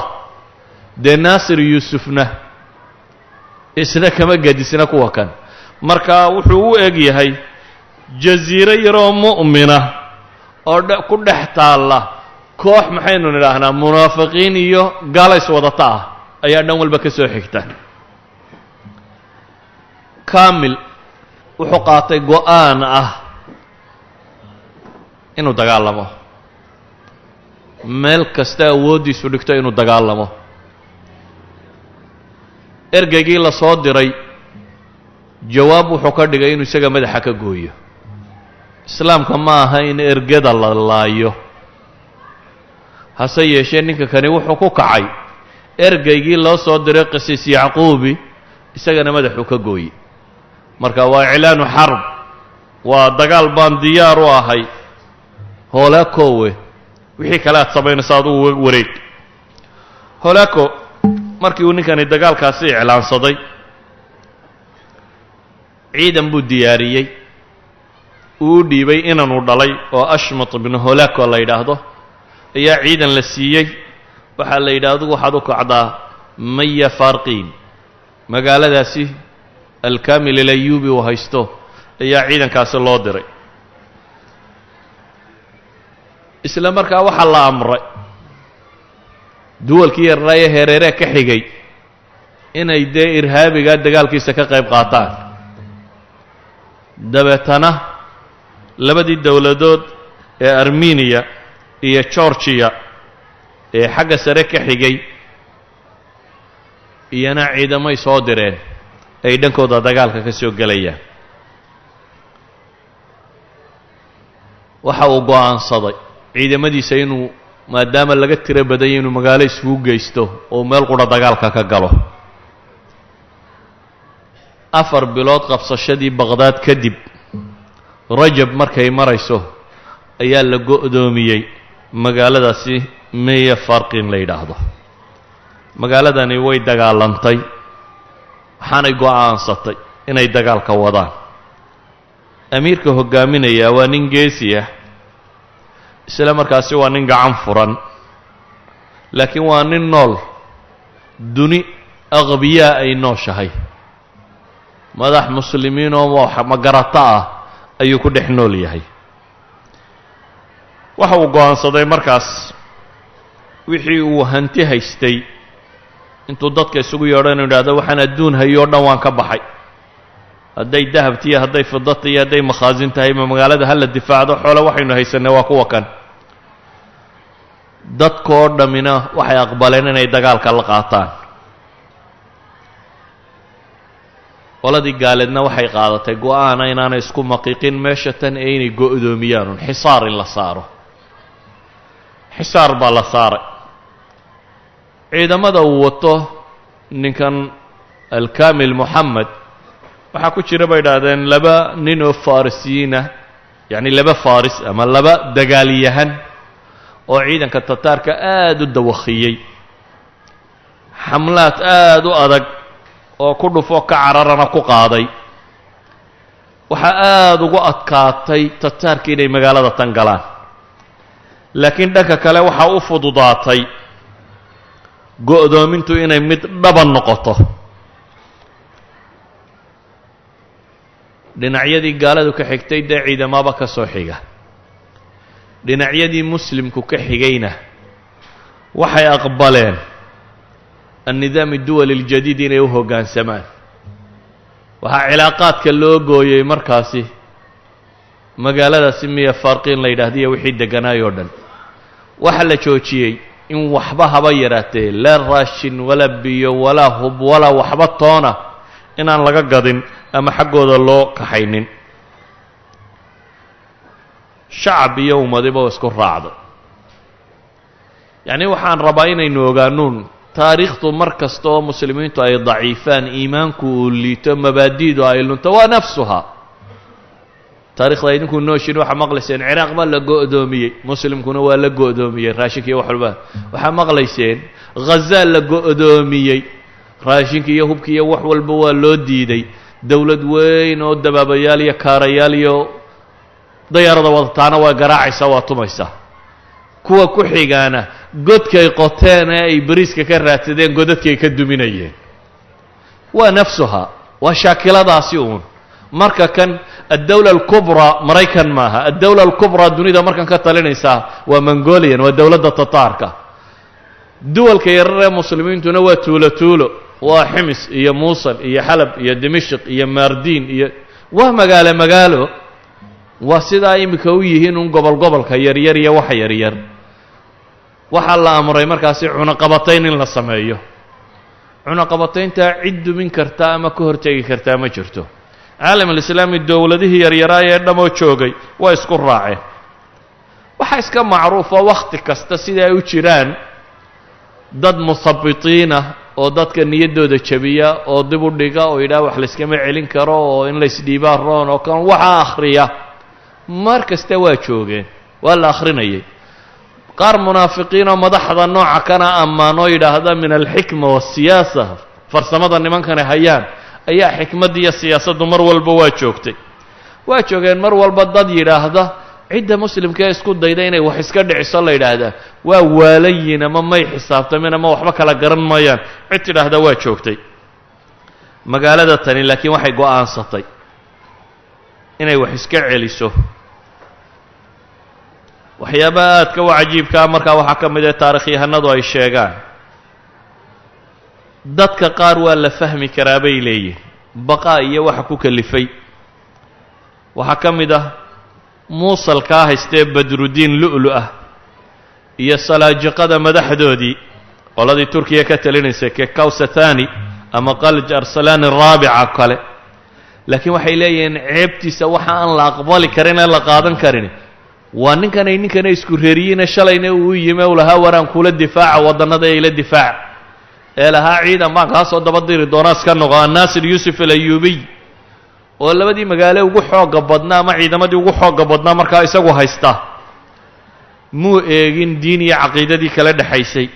dee naasir yuusufna isna kama gedisna kuwa kan. marka wuxuu u eg yahay jasiiro yaroo mu'mina oo ku dhex taalla koox maxaynu nidhaahnaa munaafiqiin iyo gaalays wadata ah ayaa dhan walba ka soo xigta. kamil wuxuu qaatay go'aan ah inuu dagaalamo, meel kasta awooddiisu dhigto inuu dagaalamo. ergeygii la soo diray jawaab wuxuu ka dhigay inuu isaga madaxa ka gooyo. islaamka ma aha in ergada la laayo, hase yeeshee ninka kani wuxuu ku kacay ergeygii loo soo diray qisiis yacquubi isagana madaxuu ka gooye. marka waa iclaanu xarb, waa dagaal baan diyaar u ahay, hoolaakowe wixii kale aad samaynaysa ad u wareeg. hoolaako markii uu ninkani dagaalkaasi iclaansaday ciidan buu diyaariyey, uu u dhiibay inanuu dhalay oo ashmat ibnu hoolaako la yidhaahdo ayaa ciidan la siiyey. waxaa la yidhi adigu waxaad u kacdaa maya farqiin, magaaladaasi alkamil alayubi uu haysto ayaa ciidankaasi loo diray. isla markaa waxaa la amray duwalkii yaraaye hereeree ka xigay inay dee irhaabiga dagaalkiisa ka qayb qaataan. dabeetana labadii dowladood ee armeniya iyo georgiya ee xagga sare ka xigay iyana ciidamay soo direen ay dhankooda dagaalka ka soo gelayaan. waxa uu go'aansaday ciidamadiisa inuu maadaama laga tiro badanyay inuu magaalo isugu geysto oo meel qura dagaalka ka galo. 4 bilood qabsashadii baqhdaad kadib rajab markay marayso ayaa la go'doomiyey magaaladaasi maya farqin la yidhaahdo. magaaladani way dagaalantay, waxaanay go'aansatay inay dagaalka wadaan. amiirka hogaaminaya waa nin geesi ah, isla markaasi waa nin gacan furan, laakiin waa nin nool duni aqbiyaa ay nooshahay. madax muslimiin oo magarato ah ayuu ku dhex nool yahay. waxa uu go'aansaday markaas wixii uu hanti haystay intuu dadka isugu yeedho inuu yidhaahdo waxaan adduun hayoo dhan waan ka baxay, hadday dahabtiiyo hadday fidata iyo hadday makhaasin tahay ma magaalada hala difaacdo, xoole waxaynu haysanay waa kuwa kan. dadkoo dhammina waxay aqbaleen inay dagaalka la qaataan. qoladii gaaleedna waxay qaadatay go'aana inaanay isku maqiiqin meesha tan ee inay go'doomiyaan xisaar in la saaro. xisaar baa la saaray. ciidamada uu wato ninkan alkamil moxamed waxaa ku jira bay idhaahdeen 2 nin oo farisiyiin ah, yacni 2 faris ama 2 dagaalyahan oo ciidanka tataarka aad u dawakhiyey, xamlaad aad u adag oo ku dhufo ka cararana ku qaaday. waxaa aad ugu adkaatay tataarka inay magaalada tan galaan, laakiin dhanka kale waxaa u fududaatay go'doomintu inay mid dhaban noqoto. dhinacyadii gaaladu ka xigtay dee ciidamaba ka soo xiga, dhinacyadii muslimku ka xigayna waxay aqbaleen الnidaam الduwali اljadiid inay u hoggaansamaan. waxaa cilaaqaadka loo gooyey markaasi magaaladaasi miya faarqiin la yidhaahdiyo wixii degganaayoo dhan. waxaa la joojiyey in waxba haba yaraatee laa raashin walaa biyo walaa hub walaa waxba toona inaan laga gadin ama xaggooda loo kaxaynin. shacab iyo ummadiba oo isku raacdo. yacni waxaan rabaa inaynu ogaanuun taariikhdu mar kasta oo muslimiintu ay daciifaan, iimaanku uu liito, mabaadi'du ay lunto, waa nafsuhaa. taarikhda idinku nooshin waxaa maqlayseen ciraaq baa la go'doomiyey, muslimkuna waa la go'doomiyey raashinka iyo wax walba. waxaa maqlayseen ghaza la go'doomiyey, raashinka iyo hubka iyo wax walba waa loo diiday. dowlad weyn oo dabaabayaal iyo kaarayaal iyo dayaarada wadataana waa garaacaysaa, waa tumaysaa. kuwa ku xigaana godkay qoteen ee ay bariiska ka raadsadeen godadkay ka duminayeen. waa nafsuhaa, waa shaakiladaasi uun. marka kan addawla alkubraa maraykan maaha, addawla alkubraa dunida markan ka talinaysaa waa mongolian, waa dowladda tataarka. duwalka yarar ee muslimiintuna waa tuulo tuulo, waa ximis iyo muusul iyo xalab iyo dimashq iyo maardiin iyo waa magaalo magaalo. waa sidaa iminka u yihiin un gobol gobolka yaryar iyo waxa yaryar. waxaa la amray markaasi cunaqabatayn in la sameeyo. cunaqabatayntaa cid dumin karta ama ka hortegi kartaa ma jirto. caalam alislaami dowladihii yaryaraay ee dhammoo joogay waa isku raaceen. waxaa iska macruufa wakhti kasta sida ay u jiraan dad muhabitiinah oo dadka niyaddooda jabiya oo dib u dhiga oo yidhaha wax layskama celin karo oo in laysdhiibaa roon oo kan waxaa akhriya. mar kasta waa joogeen, waa la akhrinayay. qaar munaafiqiin oo madaxda nooca kana ammaanoo yidhaahda min alxikma waasiyaasa, farsamada nimankana hayaan, ayaa xikmadda iyo siyaasaddu mar walba waa joogtay. waa joogeen mar walba dad yidhaahda cidda muslimkaee isku dayda inay wax iska dhiciso la yidhaahdaa waa waalayin ama may xisaabtamin ama waxba kala garan maayaan, cid tidhaahda waa joogtay. magaalada tani laakiin waxay go'aansatay inay wax iska celiso. waxyaabaha aadka u cajiibkaa markaa waxaa ka mid ah taarikhyahanadu ay sheegaan dadka qaar waa la fahmi karaa bay leeyihin baqaa iyo waxa ku kalifay. waxaa ka mid ah muusalkaa haystee badrudiin lu'lu ah iyo salaajiqada madaxdoodii qoladii turkiya ka talinaysay kekawsathani ama qalj arsalaan araabica kale. laakiin waxay leeyihiin ceebtiisa waxa aan la aqbali karin ee la qaadan karin waa ninkana isku reeriyiine shalayna uu yime u lahaa waraan kula difaaca waddannada ee ila difaaca, ee lahaa ciidan baan kaa soo daba diri doonaa iska noqo. annaasir yuusuf alayuubiy oo labadii magaalo ugu xoogga badnaa ama ciidamadii ugu xoogga badnaa markaa isagu haysta, muu eegin diin iyo caqiidadii kala dhexaysay,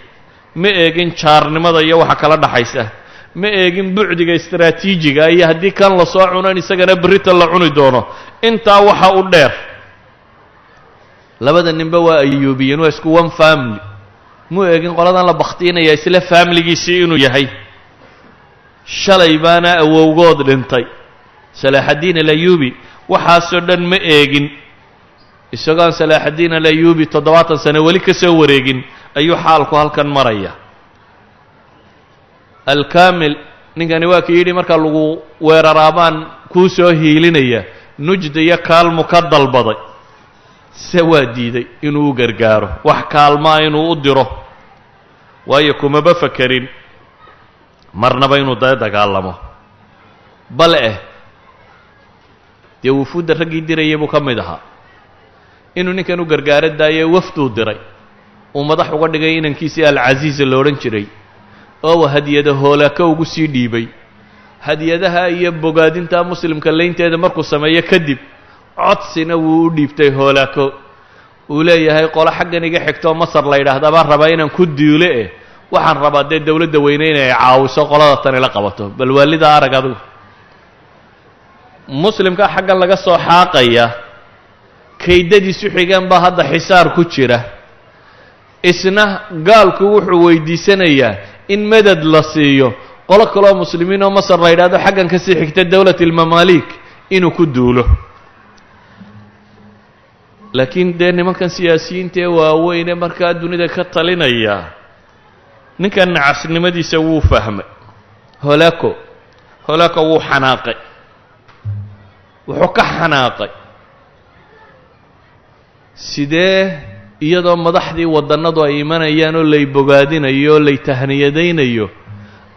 ma eegin jaarnimada iyo waxa kala dhaxaysa, ma eegin bucdiga istaraatiijiga iyo haddii kan la soo cuno in isagana berrita la cuni doono. intaa waxa u dheer labada ninba waa ayuubiyiin, waa isku one family. muu eegin qoladan la bakhtiinaya isla faamiligiisii inuu yahay. shalay baana awowgood dhintay salaaxaddiin alayuubi, waxaasoo dhan ma eegin. isagoon salaaxaddiin alayuubi 70 sano weli ka soo wareegin ayuu xaalku halkan maraya. alkaamil ninkani waa ka yidhi marka lagu weeraraabaan kuu soo hiilinaya, nujda iyo kaalmu ka dalbaday, se waa diiday inuu u gargaaro wax kaalmaa inuu u diro, waayo kumaba fakerin marnaba inuu dagaalamo. bale dee wufuudda raggii dirayay buu ka mid ahaa. inuu ninkan u gargaaro daayee wafduu diray uu madax uga dhigay inankiisii alcasiiza lo odhan jiray oo hadiyada hoolaaka ugu sii dhiibay. hadiyadaha iyo bogaadinta muslimka laynteeda markuu sameeyo kadib codsina wuu u dhiibtay hoolaako. uu leeyahay qolo xaggan iga xigtoo masar la yidhaahda baan rabaa inaan ku duule waxaan rabaa dee dowladda weyne inay caawiso qolada tani la qabato. bal waalida arag adigu muslimka xaggan laga soo xaaqaya kaydadiisu xigeen baa hadda xisaar ku jira. isna gaalku wuxuu weydiisanayaa in madad la siiyo qolo kaloo muslimiin oo masar la yidhaahdo xaggan ka sii xigta dowlat almamaalik inuu ku duulo. laakiin dee nimankan siyaasiyiinta ee waaweyn ee markaa dunida ka talinaya ninkan nacasnimadiisa wuu fahmay. holaako wuu xanaaqay, wuxuu ka xanaaqay sidee iyadoo madaxdii waddannadu ay imanayaan oo lay bogaadinayo oo lay tahniyadaynayo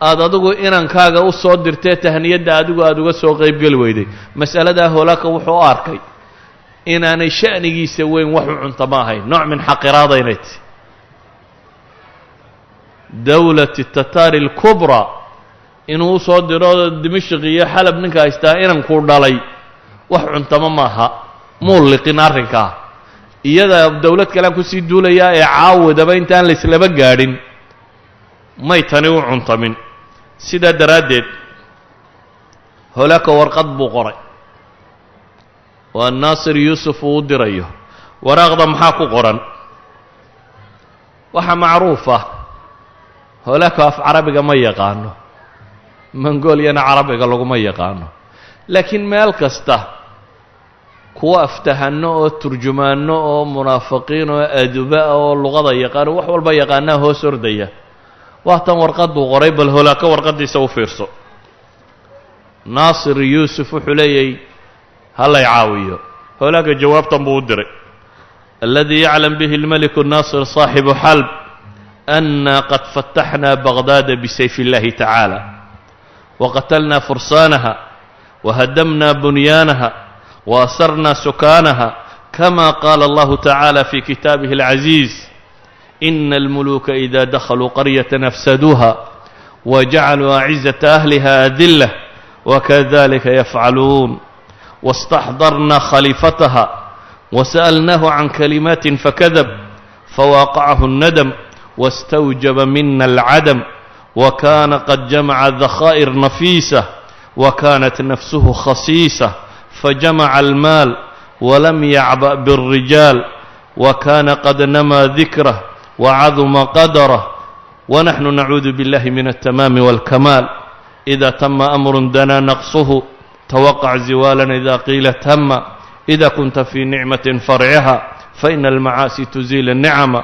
aad adigu inankaaga u soo dirtee tahniyadda adigu aada uga soo qaybgeli weyday. mas'aladaa holaaka wuxuu u arkay inaanay sha'nigiisa weyn wax u cunta ma ahayn, nooc min xaqiraada inay tahy. dawlati tataari alkubraa inuu usoo diro dimashq iyo xalab ninka haystaa inankuu dhalay wax cuntama maaha, muu liqin arrinkaa. iyada dawlad kalean kusii duulayaa ee caawadaba intaan la islaba gaadhin may tani u cuntamin. sidaa daraaddeed holaaka warqad buu qoray waa naasir yuusuf uu u dirayo. waraaqda maxaa ku qoran? waxaa macruuf ah holaaka af carabiga ma yaqaano, mongoliyana carabiga laguma yaqaano, laakiin meel kasta kuwa aftahano oo turjumaano oo munaafiqiin oo aduba oo luqada yaqaano wax walba yaqaanaa hoos ordaya. waatan warqaduu qoray, bal holaaka warqadiisa u fiirso. naasir yuusuf wuxuu leeyahay hallay caawiyo. holaaka jawaabtan buu u diray: aladii yaclam bihi almaliku naasir saaxibu xalb أنا قد فتحنا بغداد بسيف الله تعالى وقتلنا فرسانها وهدمنا بنيانها وأسرنا سكانها كما قال الله تعالى في كتابه العزيز إن الملوك إذا دخلوا قرية أفسدوها وجعلوا أعزة أهلها أذلة وكذلك يفعلون واستحضرنا خليفتها وسألناه عن كلمات فكذب فواقعه الندم واستوجب منا العدم وكان قد جمع ذخائر نفيسة وكانت نفسه خسيسة فجمع المال ولم يعبأ بالرجال وكان قد نمى ذكره وعظم قدره ونحن نعوذ بالله من التمام والكمال إذا تم أمر دنا نقصه توقع زوالا إذا قيل تم إذا كنت في نعمة فرعها فإن المعاصي تزيل النعم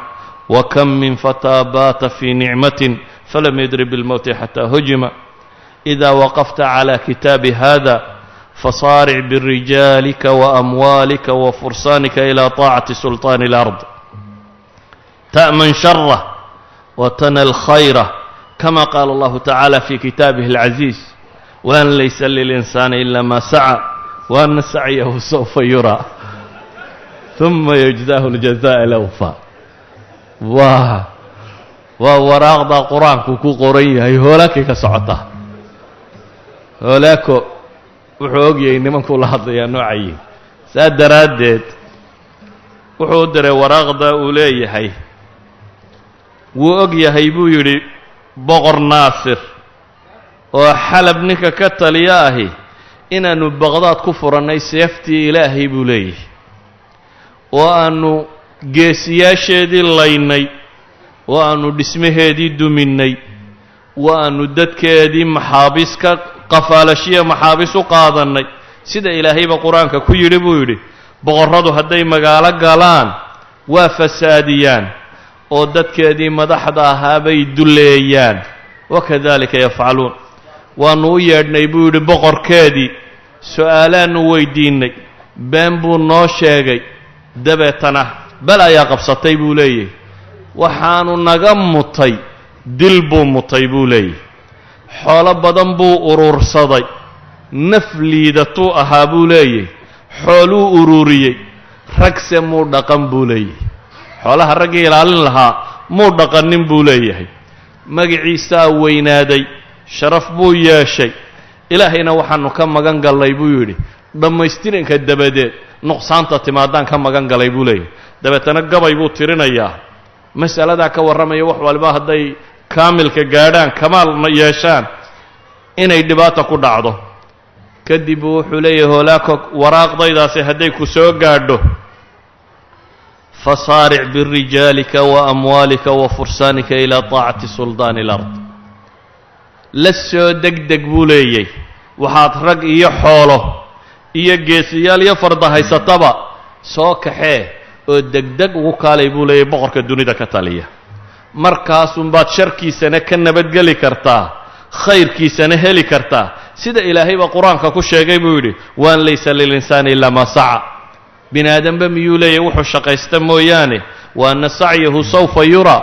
وكم من فتى بات في نعمة فلم يدر بالموت حتى هجم إذا وقفت على كتاب هذا فصارع برجالك وأموالك وفرسانك إلى طاعة سلطان الأرض تأمن شره وتنل خيره كما قال الله تعالى في كتابه العزيز وأن ليس للإنسان إلا ما سعى وأن سعيه سوف يرى ثم يجزاه الجزاء الأوفى. waa waraaqda qur-aanku ku qoran yahay holaakay ka socota. holaako wuxuu ogyahay nimankuu la hadlayaa noocayiin. saa daraaddeed wuxuu u diray waraaqda uu leeyahay wuu og yahay buu yidhi boqor naasir oo xalab ninka ka taliya ahi inaannu baqdaad ku furannay seeftii ilaahay buu leeyahay oo aannu geesiyaasheedii laynay oo aannu dhismaheedii duminnay oo aannu dadkeedii maxaabiis ka qafaalashiya maxaabiis u qaadannay sida ilaahayba qur-aanka ku yidhi buu yidhi boqorradu hadday magaalo galaan waa fasaadiyaan oo dadkeedii madaxda ahaa bay duleeyaan wakadalika yafcaluun. waannu u yeedhnay buu yidhi boqorkeedii, su'aalaannu weydiinnay, been buu noo sheegay, dabeetana bal ayaa qabsatay buu leeyahay. waxaanu naga mutay dil buu mutay buu leeyahay. xoolo badan buu urursaday, naf liidatuu ahaa buu leeyahay, xooluu ururiyey, ragse muu dhaqan buu leeyahay. xoolaha raggii ilaalin lahaa muu dhaqanin buu leeyahay. magiciisaa weynaaday, sharaf buu yeeshay. ilaahayna waxaanu ka magan gallay buu yidhi dhammaystiranka dabadeed nuqsaanta timaadaan ka magan galay buu leeyahay. dabeetana gabay buu tirinayaa mas'aladaa ka warramaya wax waliba hadday kaamilka gaadhaan kamaalna yeeshaan inay dhibaata ku dhacdo. kadib wuxuu leeyahay holaako waraaqdaydaasi hadday ku soo gaadho fasaaric birijaalika waamwaalika wafursanika ilaa taacati suldaani alard la soo degdeg buu leeyay waxaad rag iyo xoolo iyo geesiyaal iyo farda haysataba soo kaxee oo degdeg ugu kaalay buu leeyay boqorka dunida ka taliya markaasunbaad sharkiisana ka nabadgeli kartaa khayrkiisana heli kartaa sida ilaahay baa qur-aanka ku sheegay buu yidhi waan laysa lilinsaani ilaa maa saca bini aadanba miyuu leeyahy wuxuu shaqaysta mooyaane wa anna sacyahu sawfa yuraa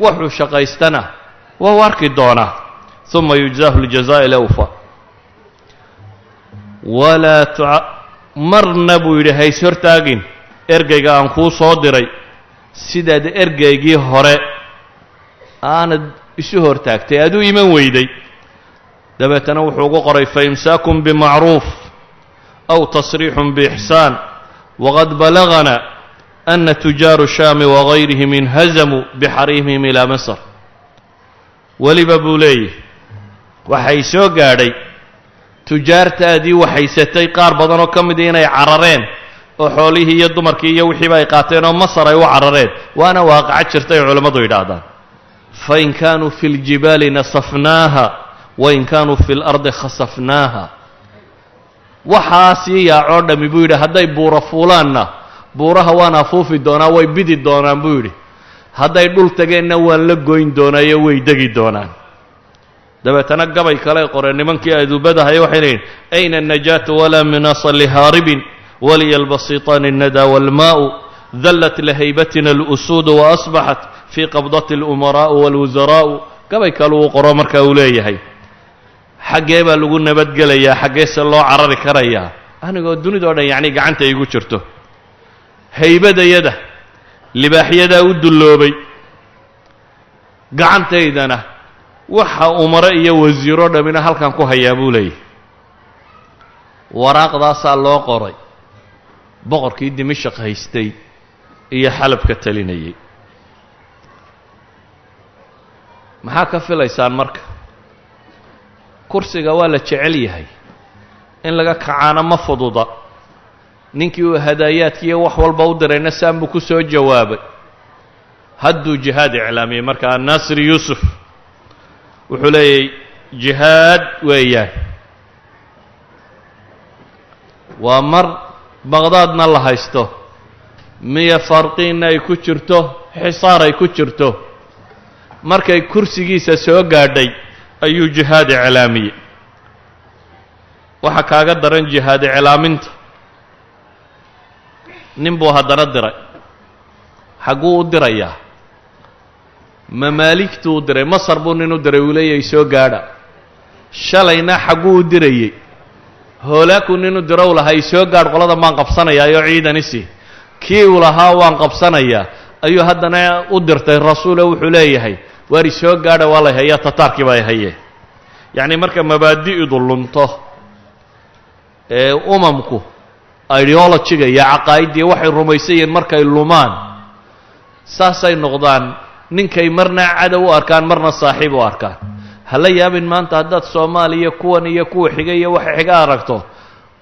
wuxuu shaqaystana waa u arki doonaa uma yujzaahu ljazaa'i lawfa marna buu yidhi hays hortaagin ergeyga aan kuu soo diray sidaad ergeygii hore aanad isu hortaagtay aad u iman weyday dabeetana wuxuu ugu qoray faimsaakun bimacruuf aw tasriixun biixsaan waqad balagana ana tujaaru shaami wagayrihim inhazamuu bixariimihim ilaa masr weliba buu leeyahy waxay soo gaadhay tujaartaadii waxaysatay qaar badanoo ka midii inay carareen oo xoolihii iyo dumarkii iyo wixiiba ay qaateen oo masar ay u carareen waana waaqaco jirta ay culammadu yidhaahdaan fain kaanuu fi ljibaali nasafnaaha wain kaanuu fi lardi khasafnaaha waxaasii yaacoo dhammi buu yidhi hadday buura fuulaanna buuraha waan afuufi doonaa way bidi doonaan buu yidhi hadday dhul tageenna waan la goyn doonaayo way degi doonaan dabeetana gabay kale qoreen nimankii aduubadahay waxay leeyihin ayna الnajaatu walaa minaasa lihaaribin waliya albasiطaani الnadaa wاlmaau dallat lahaybatina اlusuudu waasbaxat fii qabdati اlumaraa'u wاlwusaraa'u gabay kale uu qoro marka uu leeyahay xaggee baa lagu nabadgelayaa xaggeese loo carari karayaa anigoo dunidao dhan yacni gacanta igu jirto haybadayada libaaxyadaa u dulloobay gacantaydana waxa umare iyo wasiiro dhammina halkan ku hayaa buu leeyahy waraaqdaasaa loo qoray boqorkii dimashaq haystay iyo xalabka talinayay maxaa ka filaysaan marka kursiga waa la jecel yahay in laga kacaana ma fududa ninkii uu hadaayaadkiiyo wax walba u dirayna saan buu ku soo jawaabay hadduu jihaad iclaamiyey marka annaasir yuusuf wuxuu leeyahy jihaad weeyaan waa mar baqdaadna la haysto miya farqiinna ay ku jirto xisaar ay ku jirto markay kursigiisa soo gaadhay ayuu jihaad iclaamiyey waxa kaaga daran jihaad iclaaminta nin buu haddana diray xagguu u dirayaa mamaaligtuu u diray masar buu nin u diray uu leeyahay soo gaadha shalayna xagguu u dirayey hoolaakuu nin u diro u lahaa i soo gaadh qolada maan qabsanayaayoo ciidanisi kii uu lahaa waan qabsanayaa ayuu haddana u dirtay rasuule wuxuu leeyahay waar i soo gaadha waa lay hayaa tataarkii baa ay hayee yacni marka mabaadi'du lunto ee umamku ideologiga iyo caqaa'iddii waxay rumaysan yihiin markay lumaan saasay noqdaan ninkay marna cadow u arkaan marna saaxiib u arkaan hala yaabin maanta haddaad soomaaliya kuwan iyo kuwa xiga iyo waxa xiga aragto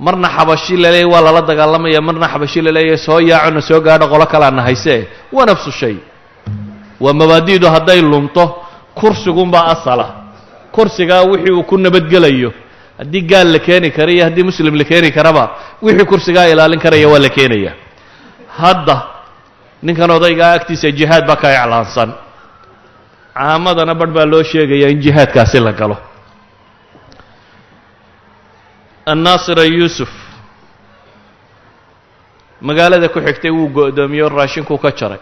marna xabashi laleeyahy waa lala dagaalamaya marna xabashi laleeyahay soo yaacona soo gaadho qolo kalaana haysee waa nafsu shay waa mabaadi'du hadday lunto kursigunbaa asala kursigaa wixii uu ku nabadgelayo haddii gaal la keeni kara iyo haddii muslim la keeni karaba wixii kursigaa ilaalin karaya waa la keenaya hadda ninkan odaygaa agtiisa jihaad baa ka iclaansan caamadana badh baa loo sheegayaa in jihaadkaasi la galo annaasira yuusuf magaalada ku xigtay wuu go'doomiye oo raashinkuu ka jaray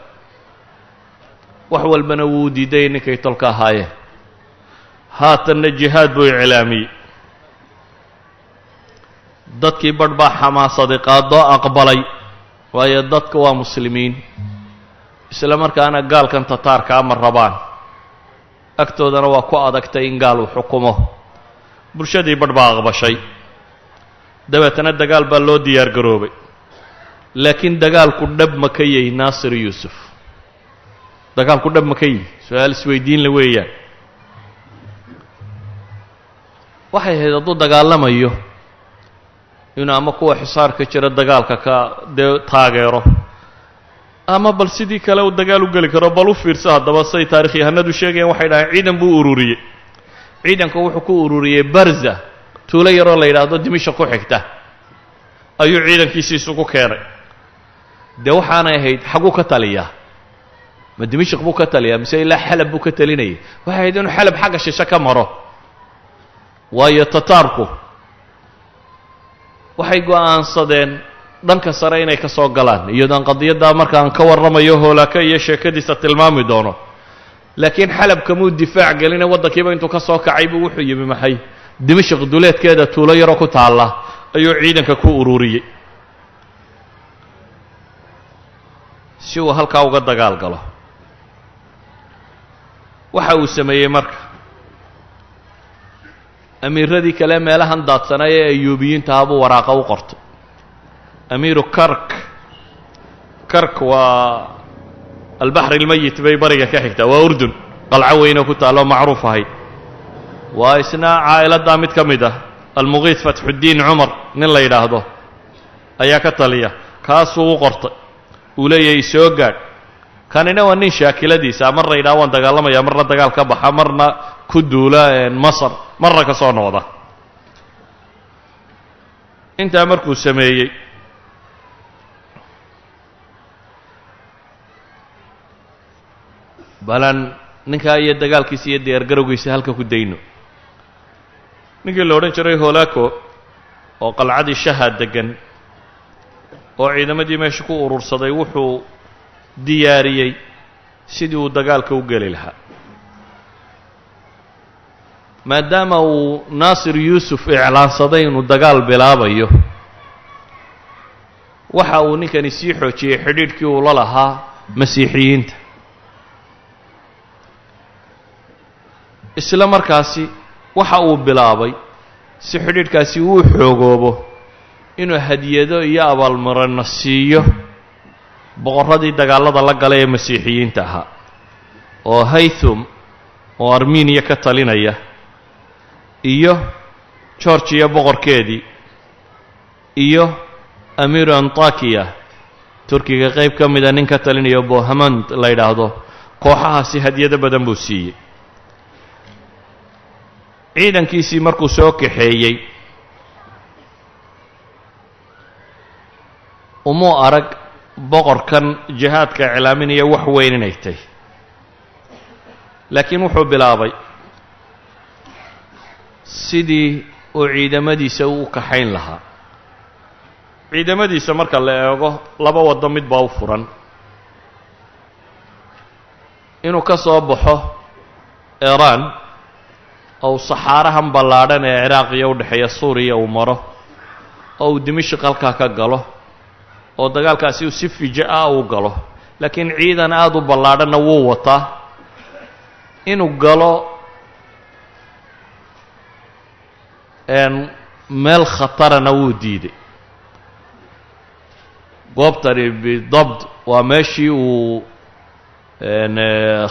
wax walbana wuu diiday ninkay tolka ahaayeen haatanna jihaad buu iclaamiyey dadkii badh baa xamaasaday qaadoo aqbalay waayo dadka waa muslimiin isla markaana gaalkan tataarka ama rabaan agtoodana waa ku adagtay in gaal uu xukumo bulshadii badh baa aqbashay dabeetana dagaal baa loo diyaar garoobay laakiin dagaalku dhab ma ka yahy naasir yuusuf dagaalku dhab ma ka yihi su-aal isweydiin la weeyaan waxay ahayd hadduu dagaalamayo inuu ama kuwa xisaarka jira dagaalka ka dee taageero ama bal sidii kale uu dagaal u geli karo bal u fiirso haddaba say taarikhyahanadu sheegayaan waxay dhahaan ciidan buu ururiyey ciidanku wuxuu ku ururiyey barza tuulo yaroo la yidhaahdo dimashq ku xigta ayuu ciidankiisii isugu keenay dee waxaanay ahayd xaguu ka taliyaa ma dimashq buu ka taliyaa mise ilaa xalab buu ka talinayay waxay ahayd inuu xalab xagga shishe ka maro waayo tataarku waxay go'aansadeen dhanka sare inay ka soo galaan iyadoon qadiyaddaa markaan ka warramayo hoolaaka iyo sheekadiisa tilmaami doono laakiin xalab kamuu difaac geline waddankiiba intuu ka soo kacay buu wuxuu yimi maxay dimashq duleedkeeda tuulo yaroo ku taalla ayuu ciidanka ku ururiyey si uu halkaa uga dagaal galo waxa uu sameeyey marka amiiradii kale meelahan daadsanay ee ayuubiyiintaha buu waraaqa u qortay amiiru kark waa albaxr ilmayit bay bariga ka xigtaa waa urdun qalco weynoo ku taalloo macruuf ahayd waa isna caa'iladdaa mid ka mid ah almuqiid fatxuddiin cumar nin la yidhaahdo ayaa ka taliya kaasuu u qortay uu leeyahay soo gaadh kanina waa nin shaakiladiisa marna yidhaha waan dagaalamaya marna dagaal ka baxa marna ku duula masar marna ka soo noqda intaa markuu sameeyey balan ninkaa iyo dagaalkiisa iyo diyaargarowgiisa halka ku dayno ninkii la odhan jiray hoolaako oo qalcadii shaha deggan oo ciidamadii meesha ku urursaday wuxuu diyaariyey sidii uu dagaalka u geli lahaa maadaama uu naasir yuusuf iclaansaday inuu dagaal bilaabayo waxa uu ninkani sii xoojiyey xidhiidhkii uu la lahaa masiixiyiinta isla markaasi waxa uu bilaabay si xidhiidhkaasi uu xoogoobo inuu hadiyado iyo abaalmarino siiyo boqorradii dagaallada la galay ee masiixiyiinta ahaa oo haythum oo armeniya ka talinaya iyo georgiya boqorkeedii iyo amiiru antakiya turkiga qayb ka mida nin ka talinaya bohamand la yidhaahdo kooxahaasi hadiyado badan buu siiyey ciidankiisii markuu soo kaxeeyey umuu arag boqorkan jihaadka iclaaminaya wax weyn inay tahy laakiin wuxuu bilaabay sidii uu ciidamadiisa u kaxayn lahaa ciidamadiisa marka la eego laba waddo mid baa u furan inuu ka soo baxo iiraan ou saxaarahan ballaadhan ee ciraaq iyo udhexeeya suuriya uu maro oo uu dimashq halkaa ka galo oo dagaalkaasi uu si fija-a u galo laakiin ciidan aada u ballaadhanna wuu wataa inuu galo meel khatarana wuu diiday goobtani bidabt waa meeshii uu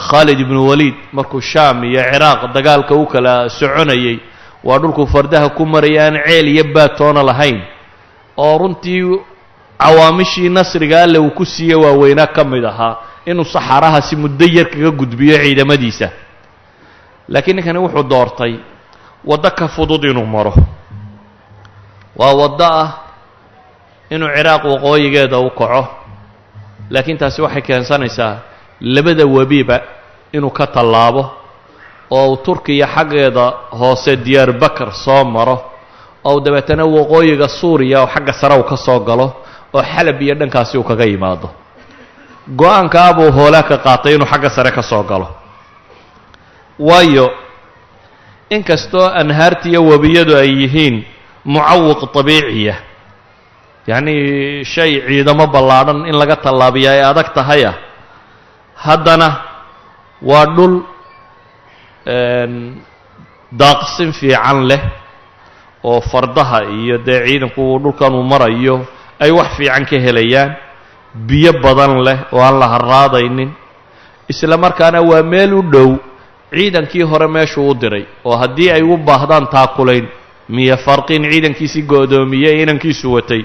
khaalid ibnu waliid markuu shaam iyo ciraaq dagaalka u kala soconayey waa dhulkuu fardaha ku maraya aan ceel iyo baatoona lahayn oo runtii cawaamishii nasriga alle uu ku siiye waaweynaa ka mid ahaa inuu saxaarahaasi muddo yar kaga gudbiyo ciidamadiisa laakiin ninkani wuxuu doortay waddo ka fudud inuu maro waa waddo ah inuu ciraaq waqooyigeeda u kaco laakiin taasi waxay keensanaysaa labada webiba inuu ka tallaabo oo uu turkiya xaggeeda hoose diyaar bakar soo maro oo dabeetana waqooyiga suuriya oo xagga sare uu ka soo galo oo xalab iyo dhankaasi uu kaga yimaado go-aankaa buu hoolaa ka qaatay inuu xagga sare ka soo galo waayo inkastoo anhaartiiyo webiyadu ay yihiin mucawiq tabiiciya yacnii shay ciidamo ballaadhan in laga tallaabiya ay adag tahaya haddana waa dhul daaqsin fiican leh oo fardaha iyo dee ciidanku dhulkan uu marayo ay wax fiican ka helayaan biyo badan leh oo aan la harraadaynin isla markaana waa meel u dhow ciidankii hore meeshuu u diray oo haddii ay u baahdaan taakulayn miya farqin ciidankiisii go'doomiyey inankiisu watay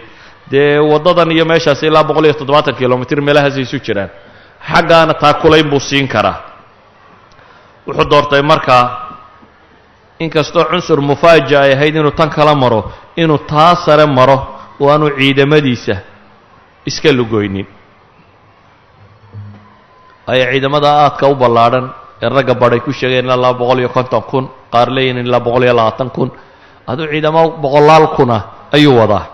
dee waddadan iyo meeshaas ilaa 170 kilomitir meelahaasay isu jiraan, xaggaana taakulayn buu siin karaa. wuxuu doortay markaa inkastoo cunsur mufaaja ay ahayd inuu tan kala maro, inuu taa sare maro oo aanu ciidamadiisa iska lugoynin. ay ciidamada aadka u ballaadhan ee ragga badhay ku sheegeen ilaa 250,000, qaar leeyihin ilaa 220,000, aduu ciidamo 100,000 ayuu wadaa.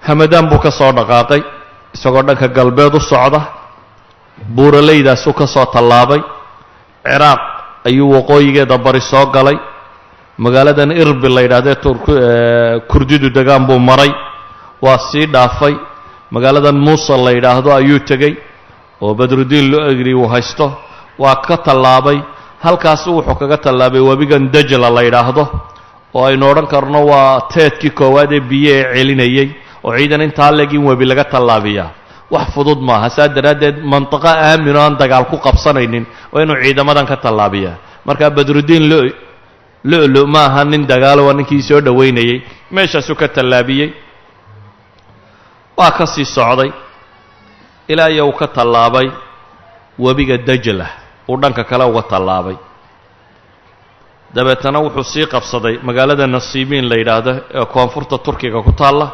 hamadaan buu ka soo dhaqaaqay isagoo dhanka galbeed u socda, buuraleydaasuu ka soo tallaabay, ciraaq ayuu waqooyigeeda bari soo galay, magaaladan irbil la yidhahdee kurdidu degaan buu maray, waa sii dhaafay, magaaladan muusul la yidhaahdo ayuu tegey oo badrudiin loo egri uu haysto, waa ka tallaabay. halkaas wuxuu kaga tallaabay webigan dajla la yidhaahdo oo aynu odhan karno waa teedkii koowaad ee biyo ee celinayey, oo ciidan intaa leeg in webi laga tallaabiyaa wax fudud maaha. saa daraaddeed mantiqo aamin oo aan dagaal ku qabsanaynin waa inuu ciidamadan ka tallaabiyaa. marka badrudiin lo ma aha nin dagaalo, waa ninkii soo dhoweynayey, meeshaasuu ka tallaabiyey. waa ka sii socday ilaa iyo uu ka tallaabay webiga dajla, uu dhanka kale uga tallaabay. dabeetana wuxuu sii qabsaday magaalada nasiibiin la yidhaahdo ee koonfurta turkiga ku taalla.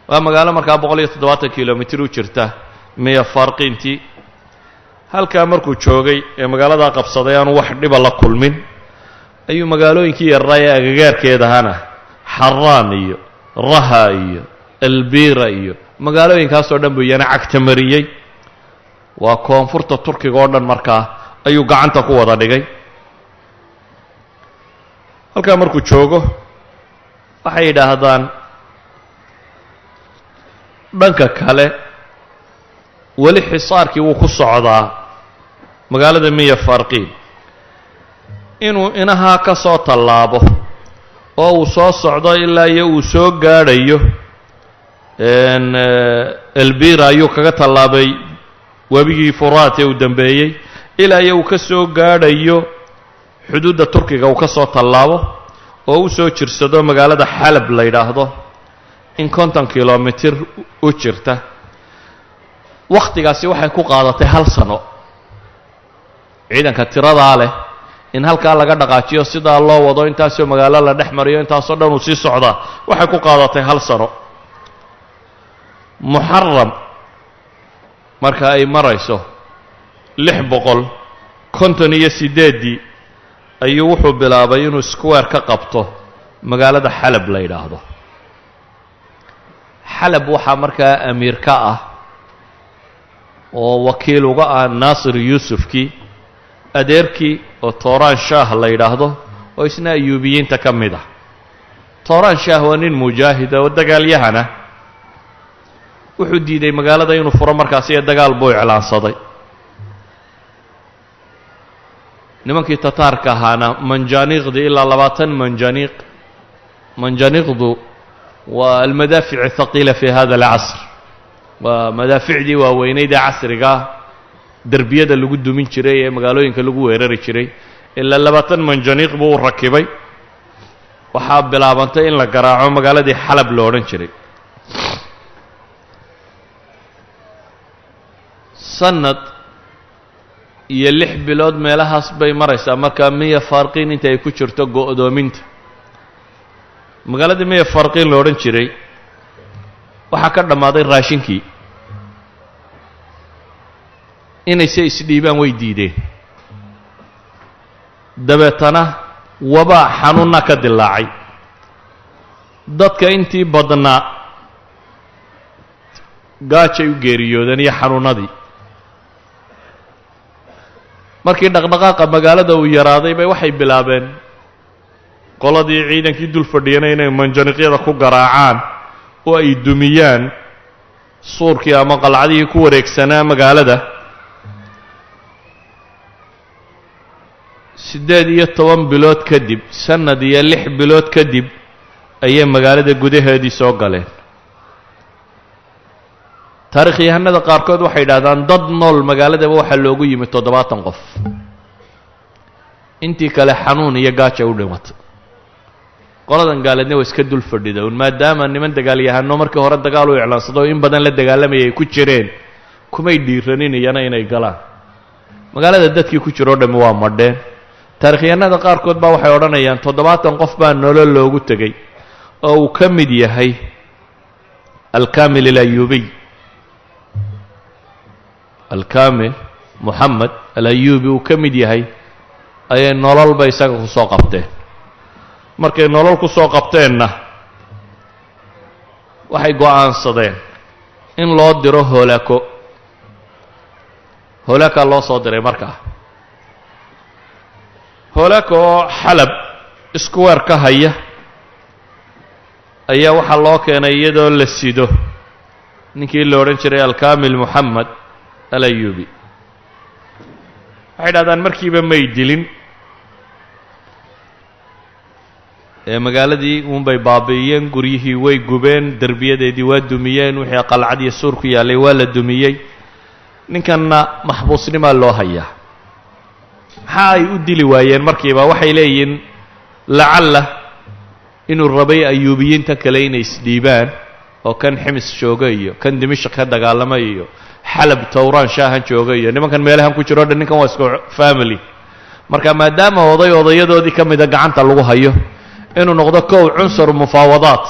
waa magaalo markaa 170 kilomitir u jirta miya farqiintii. halkaa markuu joogay ee magaaladaa qabsaday aanu wax dhiba la kulmin, ayuu magaalooyinkii yarraa ee agagaarkeedahana xaraan iyo raha iyo elbira iyo magaalooyinkaasoo dhan buu iyana cagta mariyey. waa koonfurta turkiga oo dhan markaa ayuu gacanta ku wada dhigay. halkaa markuu joogo waxay yidhaahdaan dhanka kale weli xisaarkii wuu ku socdaa magaalada miya farqiin. inuu inahaa ka soo tallaabo oo uu soo socdo ilaa iyo uu soo gaadhayo elbira ayuu kaga tallaabay webigii furaat ee uu dambeeyey, ilaa iyo uu ka soo gaadhayo xuduudda turkiga uu ka soo tallaabo oo u soo jirsado magaalada xalab la yidhaahdo in 50 kilomitir u jirta. wakhtigaasi waxay ku qaadatay 1 sano. ciidanka tiradaa leh in halkaa laga dhaqaajiyo, sidaa loo wado, intaasoo magaalo la dhex mariyo, intaasoo dhan uu sii socdaa, waxay ku qaadatay 1 sano. muxaram marka ay marayso 658 ayuu wuxuu bilaabay inuu square ka qabto magaalada xalab la yidhaahdo. xalab waxaa markaa amiir ka ah oo wakiil uga ah naasir yuusufkii, adeerkii oo tooraan shaah la yidhaahdo oo isna ayuubiyiinta ka mid ah. tooraan shaah waa nin mujaahida oo dagaalyahana. wuxuu diiday magaalada inuu furo markaasi ee dagaal buu iclaansaday. nimankii tataarka ahaana manjaaniiqdii ilaa 20 manjaaniiqdu waa almadaafic athaqiila fi hada alcasr, waa madaaficdii waaweyneyd ee casriga derbiyada lagu dumin jiray ee magaalooyinka lagu weerari jiray. ilaa 20 manjaniiq buu u rakibay. waxaa bilaabantay in la garaaco magaaladii xalab lo odhan jiray. sanad iyo 6 bilood meelahaas bay maraysaa markaa miya farqiin inta ay ku jirto go'doominta. magaaladii miya farqiin lo odhan jiray waxaa ka dhammaaday raashinkii. inayse isdhiibaan way diideen. dabeetana wabaa xanuunna ka dilaacay. dadka intii badnaa gaajay u geeriyoodeen iyo xanuunnadii. markii dhaqdhaqaaqa magaalada uu yaraaday bay waxay bilaabeen qoladii ciidankii dul fadhiyana inay manjaniiqyada ku garaacaan oo ay dumiyaan suurkii ama qalcadihii ku wareegsanaa magaalada. 18 bilood kadib, sanad iyo 6 bilood kadib ayay magaalada gudaheedii soo galeen. taarikhyahanada qaarkood waxay yidhahdaan dad nool magaaladaba waxaa loogu yimi 70 qof. intii kale xanuun iyo gaaja u dhimatay. qoladan gaaleedna waa iska dul fadhida un maadaama niman dagaalyahano markii hore dagaal u iclaansado in badan la dagaalamayay ay ku jireen kumay dhiiraninayana inay galaan magaalada dadkii ku jiroo dhammi waa madheen taarikhyahanada qaarkood baa waxay odhanayaan 70 qof baa nolol loogu tegey oo uu ka mid yahay alkaamil alayuubiy alkaamil moxamed alayuubi uu ka mid yahay ayay nololba isaga ku soo qabteen markay nolol ku soo qabteenna waxay go'aansadeen in loo diro hoolaka loo soo diray markaa hoolaka oo xalab isku weer ka haya ayaa waxaa loo keenay iyadoo la sido ninkii la odhan jiray alkaamil moxamed alayuubi waxay dhahdaan markiiba may dilin ee magaaladii uunbay baabi'iyeen guryihii way gubeen derbiyadeedii waa dumiyeen wixii qalcad iyo suur ku yaallay waa la dumiyey ninkanna maxbuusnimaa loo hayaa maxaa ay u dili waayeen markiiba waxay leeyihiin lacalla inuu rabay ayuubiyiinta kale inay isdhiibaan oo kan ximis jooga iyo kan dimashq ka dagaalamay iyo xalab towraan shaahan jooga iyo nimankan meelahan ku jiro dhan ninkan waa isku family marka maadaama odayadoodii ka mida gacanta lagu hayo inuu noqdo kow cunsur mufaawadaat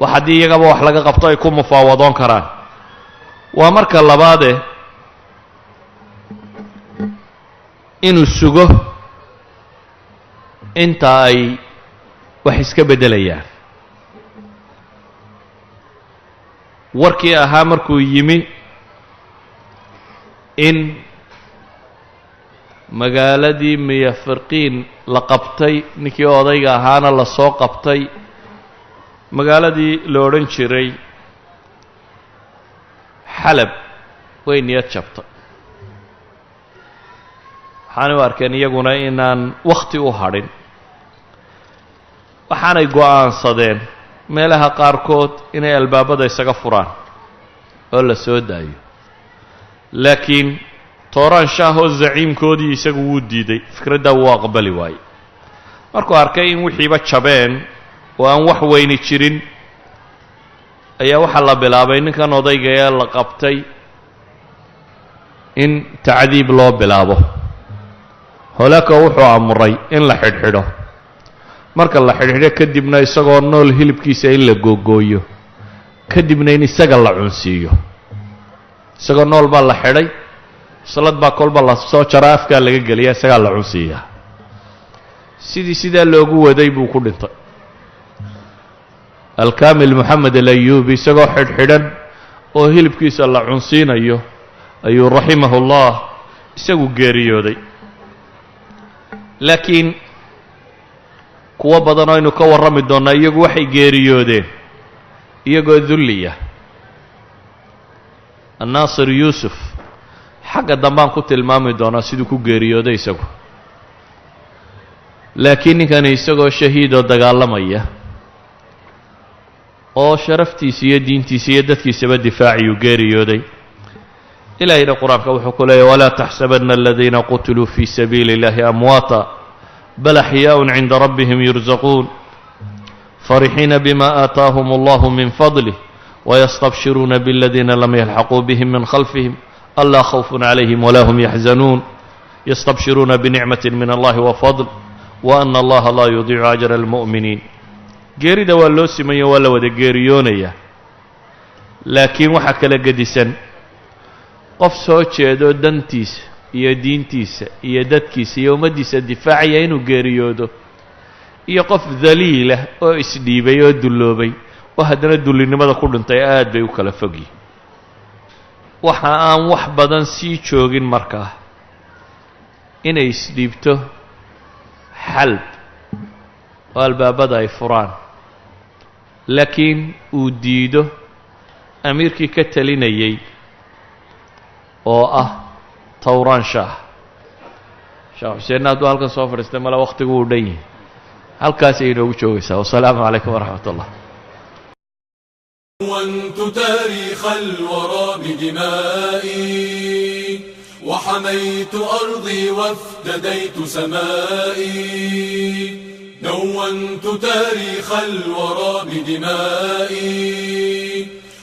wax haddii iyagaba wax laga qabto ay ku mufaawadoon karaan waa marka labaade inuu sugo inta ay wax iska beddelayaan warkii ahaa markuu yimi in magaaladii miyafirqiin la qabtay ninkii odayga ahaana la soo qabtay magaaladii la odhan jiray xalab way niyad jabtay waxaanay u arkeen iyaguna inaan wakhti u hadhin waxaanay go'aansadeen meelaha qaarkood inay albaabada isaga furaan oo la soo daayo laakiin tooraan shaahoo zaciimkoodii isagu wuu diiday fikraddaa wuu aqbali waayey markuu arkay in wixiiba jabeen oo aan wax weyni jirin ayaa waxaa la bilaabay ninkan odayga ee la qabtay in tacdiib loo bilaabo hoolaka wuxuu amray in la xidhxidho marka la xidhxidho kadibna isagoo nool hilibkiisa in la googooyo kadibna in isaga la cunsiiyo isagoo nool baa la xidhay salad baa kolba la soo jaraa afkaa laga geliya isagaa la cunsiiyaa sidaa loogu waday buu ku dhintay alkaamil moxamed alayuubi isagoo xidhxidhan oo hilibkiisa la cunsiinayo ayuu raximahu llah isagu geeriyooday laakiin kuwo badan oo aynu ka warrami doonnaa iyagu waxay geeriyoodeen iyagoo dulliya annaasir yuusuf xagga dambaan ku tilmaami doonaa siduu ku geeriyooday isagu laakiin ninkani isagoo shahiidoo dagaalamaya oo sharaftiisa iyo diintiisa iyo dadkiisaba difaaciyuu geeriyooday ilaahayna qur-aanka wuxuu ku leeyahy walaa taxsabanna aladiina qutiluu fii sabiili اllahi amwaata bal axyaaءun cinda rabbihim yurzaquun farixiina bima aataahum allahu min fadlih wayastabshiruuna biاladiina lam yalxaquu bihim min khalfihim alaa khawfun calayhim walaa hum yaxzanuun yastabshiruuna binicmati min allahi wafadl waana allaha laa yudiicu ajra almu'miniin geerida waa loo simayo waa la wada geeriyoonayaa laakiin waxaa kala gedisan qof soo jeedo dantiisa iyo diintiisa iyo dadkiisa iyo ummaddiisa difaacaya inuu geeriyoodo iyo qof daliilah oo isdhiibay oo dulloobay oo haddana dullinimada ku dhintay aad bay u kala fogyihin waxa aan wax badan sii joogin markaa inay isdhiibto xalb oo albaabada ay furaan laakiin uu diido amiirkii ka talinayay oo ah towraan shaah sheekh xuseenna hadduu halkan soo fadhiistay male wakhtigu uu dhan yahay halkaasay inoogu joogaysaa wasalaamu calaykum waraxmat ullah كونت تاريخ الورى بدمائي وحميت أرضي وافتديت سمائي دونت تاريخ الورى بدمائي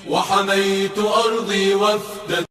وحميت أرضي وفدة